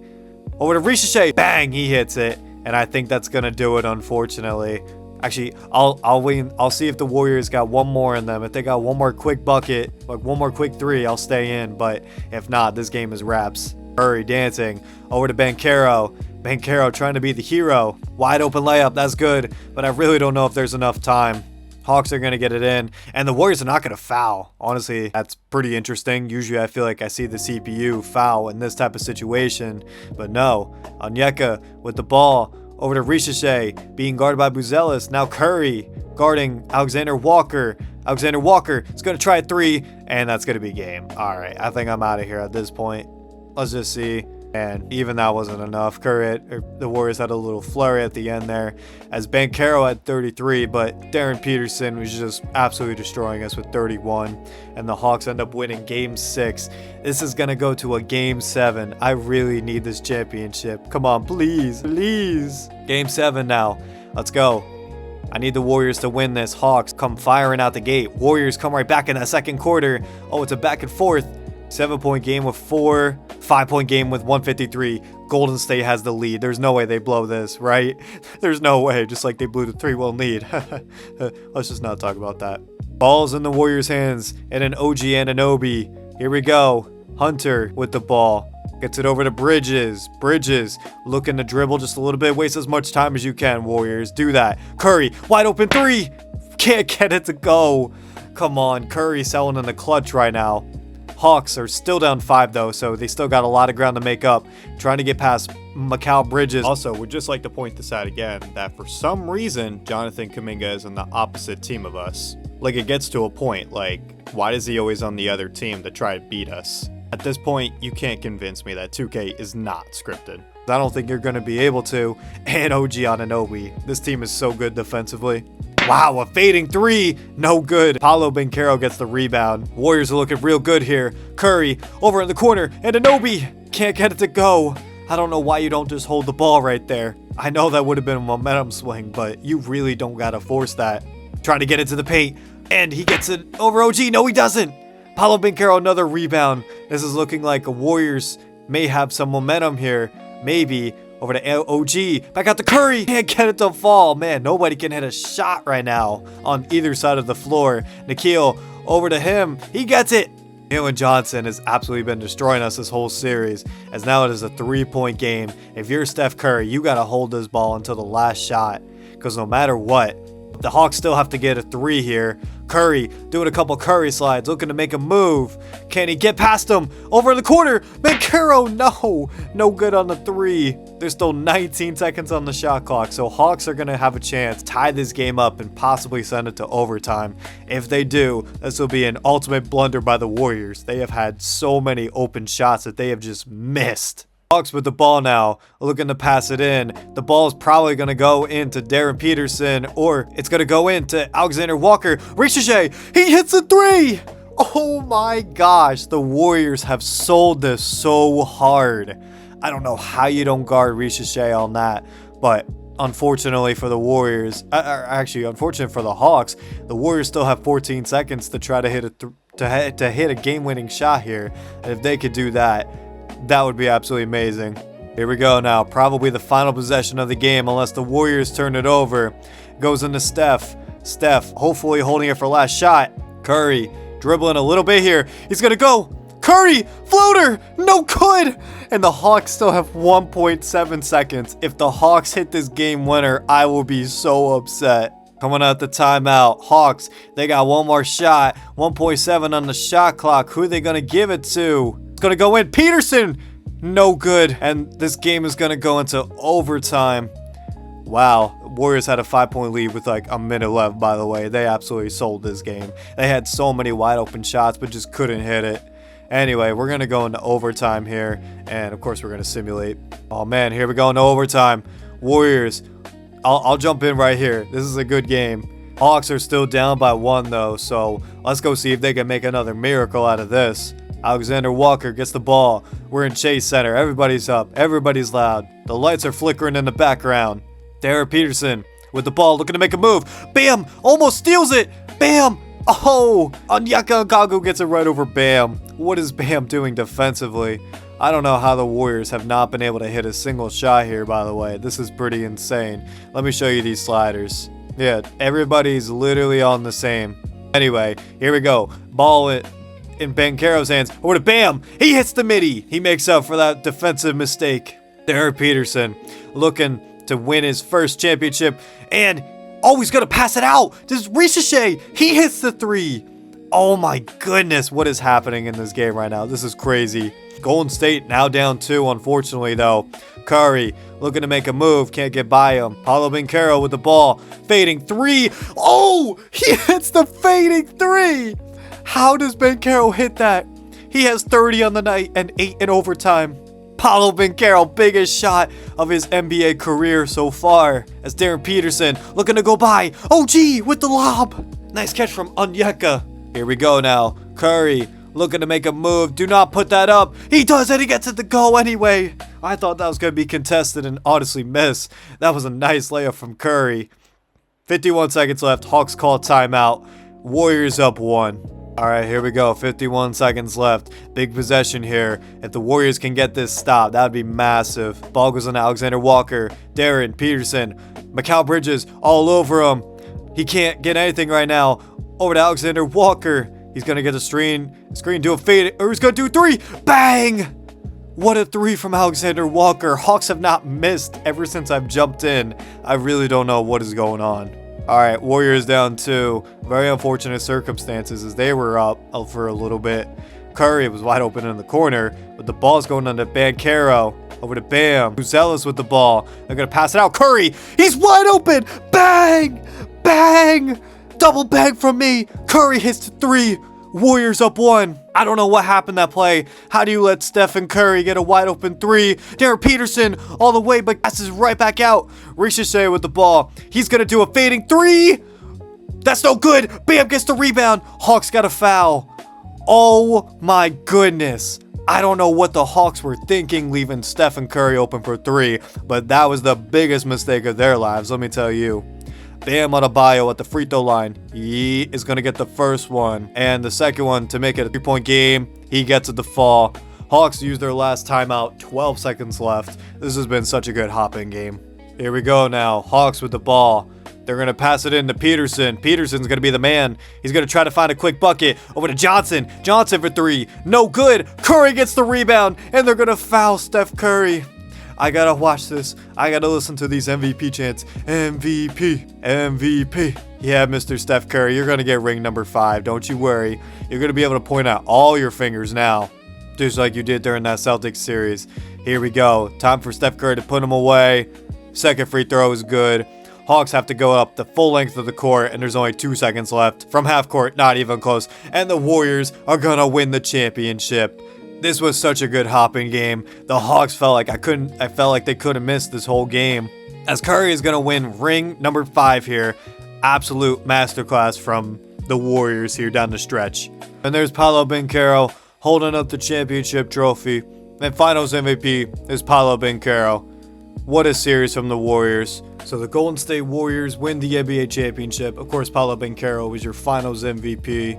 Over to Ricochet. Bang, he hits it. And I think that's going to do it, unfortunately. Actually, I'll wait. I'll see if the Warriors got one more in them. If they got one more quick bucket, like one more quick 3, I'll stay in. But if not, this game is wraps. Curry dancing over to Banchero. Banchero trying to be the hero. Wide open layup. That's good. But I really don't know if there's enough time. Hawks are going to get it in. And the Warriors are not going to foul. Honestly, that's pretty interesting. Usually I feel like I see the CPU foul in this type of situation. But no. Onyeka with the ball. Over to Ricochet, being guarded by Buzelis. Now Curry guarding Alexander Walker. Alexander Walker is going to try a 3, and that's going to be game. All right, I think I'm out of here at this point. Let's just see. And even that wasn't enough. The Warriors had a little flurry at the end there as Banchero had 33, but Darren Peterson was just absolutely destroying us with 31. And the Hawks end up winning Game 6. This is going to go to a Game 7. I really need this championship. Come on, please, please. Game 7 now. Let's go. I need the Warriors to win this. Hawks come firing out the gate. Warriors come right back in that second quarter. Oh, it's a back and forth. 7-point game with 4, 5-point game with 153. Golden State has the lead. There's no way they blow this, right? There's no way, just like they blew the 3-1 lead. Let's just not talk about that. Ball's in the Warriors' hands, and an OG Anunoby. Here we go. Hunter with the ball. Gets it over to Bridges. Bridges looking to dribble just a little bit. Waste as much time as you can, Warriors. Do that. Curry, wide open 3. Can't get it to go. Come on, Curry selling in the clutch right now. Hawks are still down 5 though, so they still got a lot of ground to make up. Trying to get past Mikal Bridges. Also, would just like to point this out again, that for some reason, Jonathan Kuminga is on the opposite team of us. Like, it gets to a point, like, why is he always on the other team to try to beat us? At this point, you can't convince me that 2K is not scripted. I don't think you're going to be able to. And OG Anunoby. This team is so good defensively. Wow, a fading 3. No good. Paolo Banchero gets the rebound. Warriors are looking real good here. Curry over in the corner. And Anunoby can't get it to go. I don't know why you don't just hold the ball right there. I know that would have been a momentum swing, but you really don't got to force that. Trying to get into the paint. And he gets it over OG. No, he doesn't. Paolo Banchero, another rebound. This is looking like the Warriors may have some momentum here. Maybe. Over to OG. Back out to Curry. Can't get it to fall. Man, nobody can hit a shot right now on either side of the floor. Nikhil over to him. He gets it. Jalen Johnson has absolutely been destroying us this whole series, as now it is a 3-point game. If you're Steph Curry, you got to hold this ball until the last shot, because no matter what, the Hawks still have to get a 3 here. Curry doing a couple Curry slides, looking to make a move. Can he get past him? Over in the corner. Banchero, no good on the 3. There's still 19 seconds on the shot clock, so Hawks are going to have a chance to tie this game up and possibly send it to overtime. If they do, this will be an ultimate blunder by the Warriors. They have had so many open shots that they have just missed. Hawks with the ball now, looking to pass it in. The ball is probably going to go into Darren Peterson, or it's going to go into Alexander Walker. Ricochet, he hits a 3! Oh my gosh, the Warriors have sold this so hard. I don't know how you don't guard Ricochet on that, but unfortunately for the Warriors, actually unfortunate for the Hawks, the Warriors still have 14 seconds to try to hit a game-winning shot here, and if they could do that, that would be absolutely amazing. Here we go now. Probably the final possession of the game unless the Warriors turn it over. Goes into Steph. Steph hopefully holding it for last shot. Curry dribbling a little bit here. He's going to go. Curry, floater, no good. And the Hawks still have 1.7 seconds. If the Hawks hit this game winner, I will be so upset. Coming out the timeout. Hawks, they got one more shot. 1.7 on the shot clock. Who are they going to give it to? It's going to go in. Peterson! No good. And this game is going to go into overtime. Wow. Warriors had a 5-point lead with like a minute left, by the way. They absolutely sold this game. They had so many wide open shots, but just couldn't hit it. Anyway, we're going to go into overtime here. And, of course, we're going to simulate. Oh, man. Here we go into overtime. Warriors. I'll jump in right here. This is a good game. Hawks are still down by 1, though. So, let's go see if they can make another miracle out of this. Alexander Walker gets the ball. We're in Chase Center. Everybody's up. Everybody's loud. The lights are flickering in the background. Darren Peterson with the ball, looking to make a move. Bam! Almost steals it. Bam! Oh! Onyeka Okongwu gets it right over Bam. What is Bam doing defensively? I don't know how the Warriors have not been able to hit a single shot here, by the way. This is pretty insane. Let me show you these sliders. Yeah, everybody's literally on the same. Anyway, here we go. Ball in Banchero's hands. Over to Bam. He hits the midi. He makes up for that defensive mistake. Darren Peterson looking to win his first championship. And, oh, he's going to pass it out. This Ricochet. He hits the 3. Oh my goodness. What is happening in this game right now? This is crazy. Golden State now down 2, unfortunately, though. Curry looking to make a move. Can't get by him. Paolo Banchero with the ball. Fading 3. Oh! He hits the fading 3! How does Banchero hit that? He has 30 on the night and 8 in overtime. Paolo Banchero, biggest shot of his NBA career so far. As Darren Peterson looking to go by. OG with the lob. Nice catch from Onyeka. Here we go now. Curry looking to make a move. Do not put that up. He does it. He gets it to go anyway. I thought that was going to be contested and honestly missed. That was a nice layup from Curry. 51 seconds left. Hawks call timeout. Warriors up 1. All right, here we go. 51 seconds left. Big possession here. If the Warriors can get this stop, that would be massive. Ball goes on Alexander Walker. Darren Peterson. Mikal Bridges all over him. He can't get anything right now. Over to Alexander Walker. He's going to get a screen, do a fade, or he's going to do 3. Bang! What a 3 from Alexander Walker. Hawks have not missed ever since I've jumped in. I really don't know what is going on. All right, Warriors down 2. Very unfortunate circumstances as they were up for a little bit. Curry was wide open in the corner, but the ball's going on to Banchero. Over to Bam. Uzelis with the ball. They're going to pass it out. Curry, he's wide open. Bang! Bang! Double bang from me. Curry hits 3. Warriors up 1. I don't know what happened that play. How do you let Steph and Curry get a wide open 3? Darren Peterson all the way, but passes right back out. Ricochet with the ball. He's going to do a fading 3. That's no good. Bam gets the rebound. Hawks got a foul. Oh my goodness. I don't know what the Hawks were thinking leaving Steph and Curry open for 3, but that was the biggest mistake of their lives, let me tell you. Bam Adebayo at the free throw line. He is going to get the first one. And the second one to make it a 3-point game. He gets it to fall. Hawks use their last timeout. 12 seconds left. This has been such a good hop-in game. Here we go now. Hawks with the ball. They're going to pass it in to Peterson. Peterson's going to be the man. He's going to try to find a quick bucket. Over to Johnson. Johnson for 3. No good. Curry gets the rebound. And they're going to foul Steph Curry. I gotta watch this. I gotta listen to these MVP chants. MVP, MVP. Yeah, Mr. Steph Curry, you're gonna get ring number 5. Don't you worry. You're gonna be able to point out all your fingers now, just like you did during that Celtics series. Here we go. Time for Steph Curry to put him away. Second free throw is good. Hawks have to go up the full length of the court, and there's only 2 seconds left. From half court, not even close. And the Warriors are gonna win the championship. This was such a good hopping game. The Hawks felt like I felt like they could have missed this whole game. As Curry is going to win ring number 5 here. Absolute masterclass from the Warriors here down the stretch. And there's Paolo Banchero holding up the championship trophy. And finals MVP is Paolo Banchero. What a series from the Warriors. So the Golden State Warriors win the NBA championship. Of course, Paolo Banchero was your finals MVP.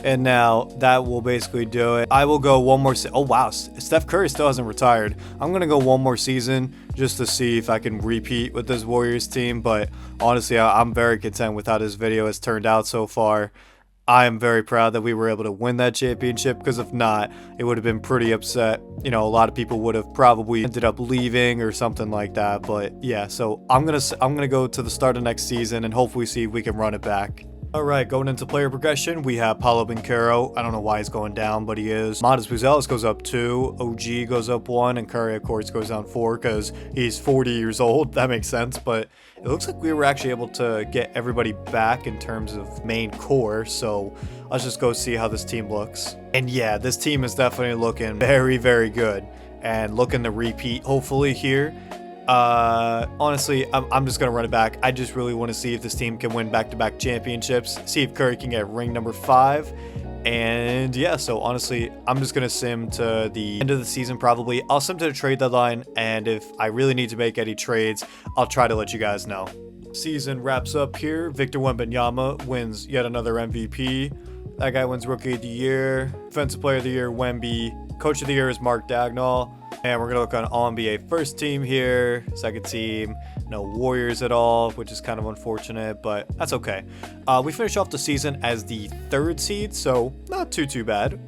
And now that will basically do it. I will go one more oh wow, Steph Curry still hasn't retired. I'm gonna go one more season just to see if I can repeat with this Warriors team, but honestly I'm very content with how this video has turned out so far. I am very proud that we were able to win that championship, because if not, it would have been pretty upset. You know, a lot of people would have probably ended up leaving or something like that. But yeah, so I'm gonna go to the start of next season and hopefully see if we can run it back. Alright, going into player progression, we have Paolo Banchero. I don't know why he's going down, but he is. Montes Buzelis goes up 2, OG goes up 1, and Curry, of course, goes down 4 because he's 40 years old. That makes sense, but it looks like we were actually able to get everybody back in terms of main core, so let's just go see how this team looks. And yeah, this team is definitely looking very, very good, and looking to repeat, hopefully, here. Honestly, I'm just gonna run it back. I just really want to see if this team can win back-to-back championships, see if Curry can get ring number 5, and yeah, so honestly, I'm just gonna sim to the end of the season. Probably I'll sim to the trade deadline, and if I really need to make any trades, I'll try to let you guys know. Season wraps up here. Victor Wembanyama wins yet another MVP. That guy wins Rookie of the Year, Defensive Player of the Year Wemby, Coach of the Year is Mark Dagnall. And we're going to look on All-NBA first team here, second team, no Warriors at all, which is kind of unfortunate, but that's okay. We finished off the season as the 3rd seed, so not too bad,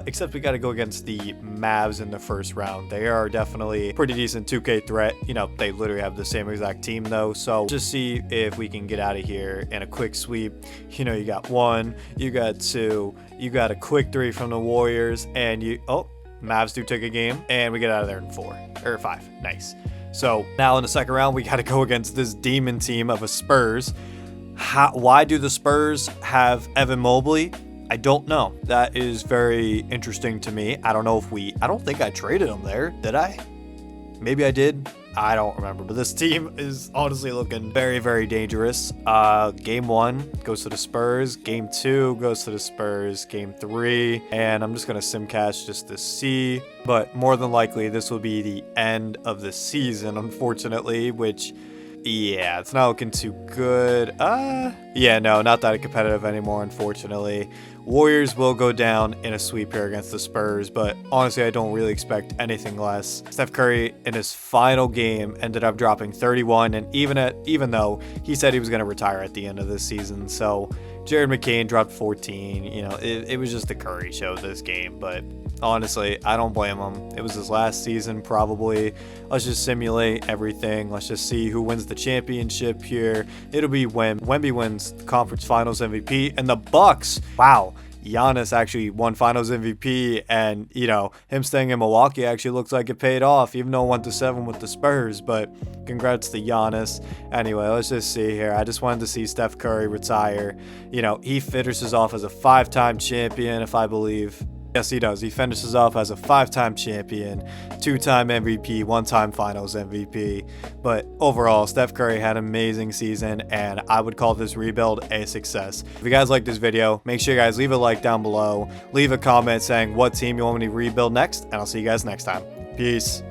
except we got to go against the Mavs in the first round. They are definitely a pretty decent 2K threat. You know, they literally have the same exact team though, so just see if we can get out of here in a quick sweep. You know, you got 1, you got 2, you got a quick 3 from the Warriors, and Mavs do take a game, and we get out of there in 4 or 5. Nice. So now in the second round, we got to go against this demon team of a Spurs. Why do the Spurs have Evan Mobley? I don't know. That is very interesting to me. I don't know if I don't think I traded him there. Did I? Maybe I did. I don't remember, but this team is honestly looking very, very dangerous. Game 1 goes to the Spurs. Game 2 goes to the Spurs. Game 3, and I'm just going to sim cash just to see. But more than likely, this will be the end of the season, unfortunately, which... yeah, it's not looking too good. Yeah, no, not that competitive anymore, unfortunately. Warriors will go down in a sweep here against the Spurs, but honestly, I don't really expect anything less. Steph Curry, in his final game, ended up dropping 31, and even though he said he was going to retire at the end of this season, so Jared McCain dropped 14. You know, it was just the Curry show this game, but honestly, I don't blame him. It was his last season, probably. Let's just simulate everything. Let's just see who wins the championship here. It'll be Wemby wins Conference Finals MVP, and the Bucks. Wow. Giannis actually won Finals MVP, and you know, him staying in Milwaukee actually looks like it paid off, even though it went to 7 with the Spurs. But congrats to Giannis. Anyway, let's just see here. I just wanted to see Steph Curry retire. You know, he finishes off as a 5-time champion, if I believe. Yes, he does. He finishes off as a 5-time champion, 2-time MVP, 1-time Finals MVP. But overall, Steph Curry had an amazing season, and I would call this rebuild a success. If you guys like this video, make sure you guys leave a like down below. Leave a comment saying what team you want me to rebuild next, and I'll see you guys next time. Peace.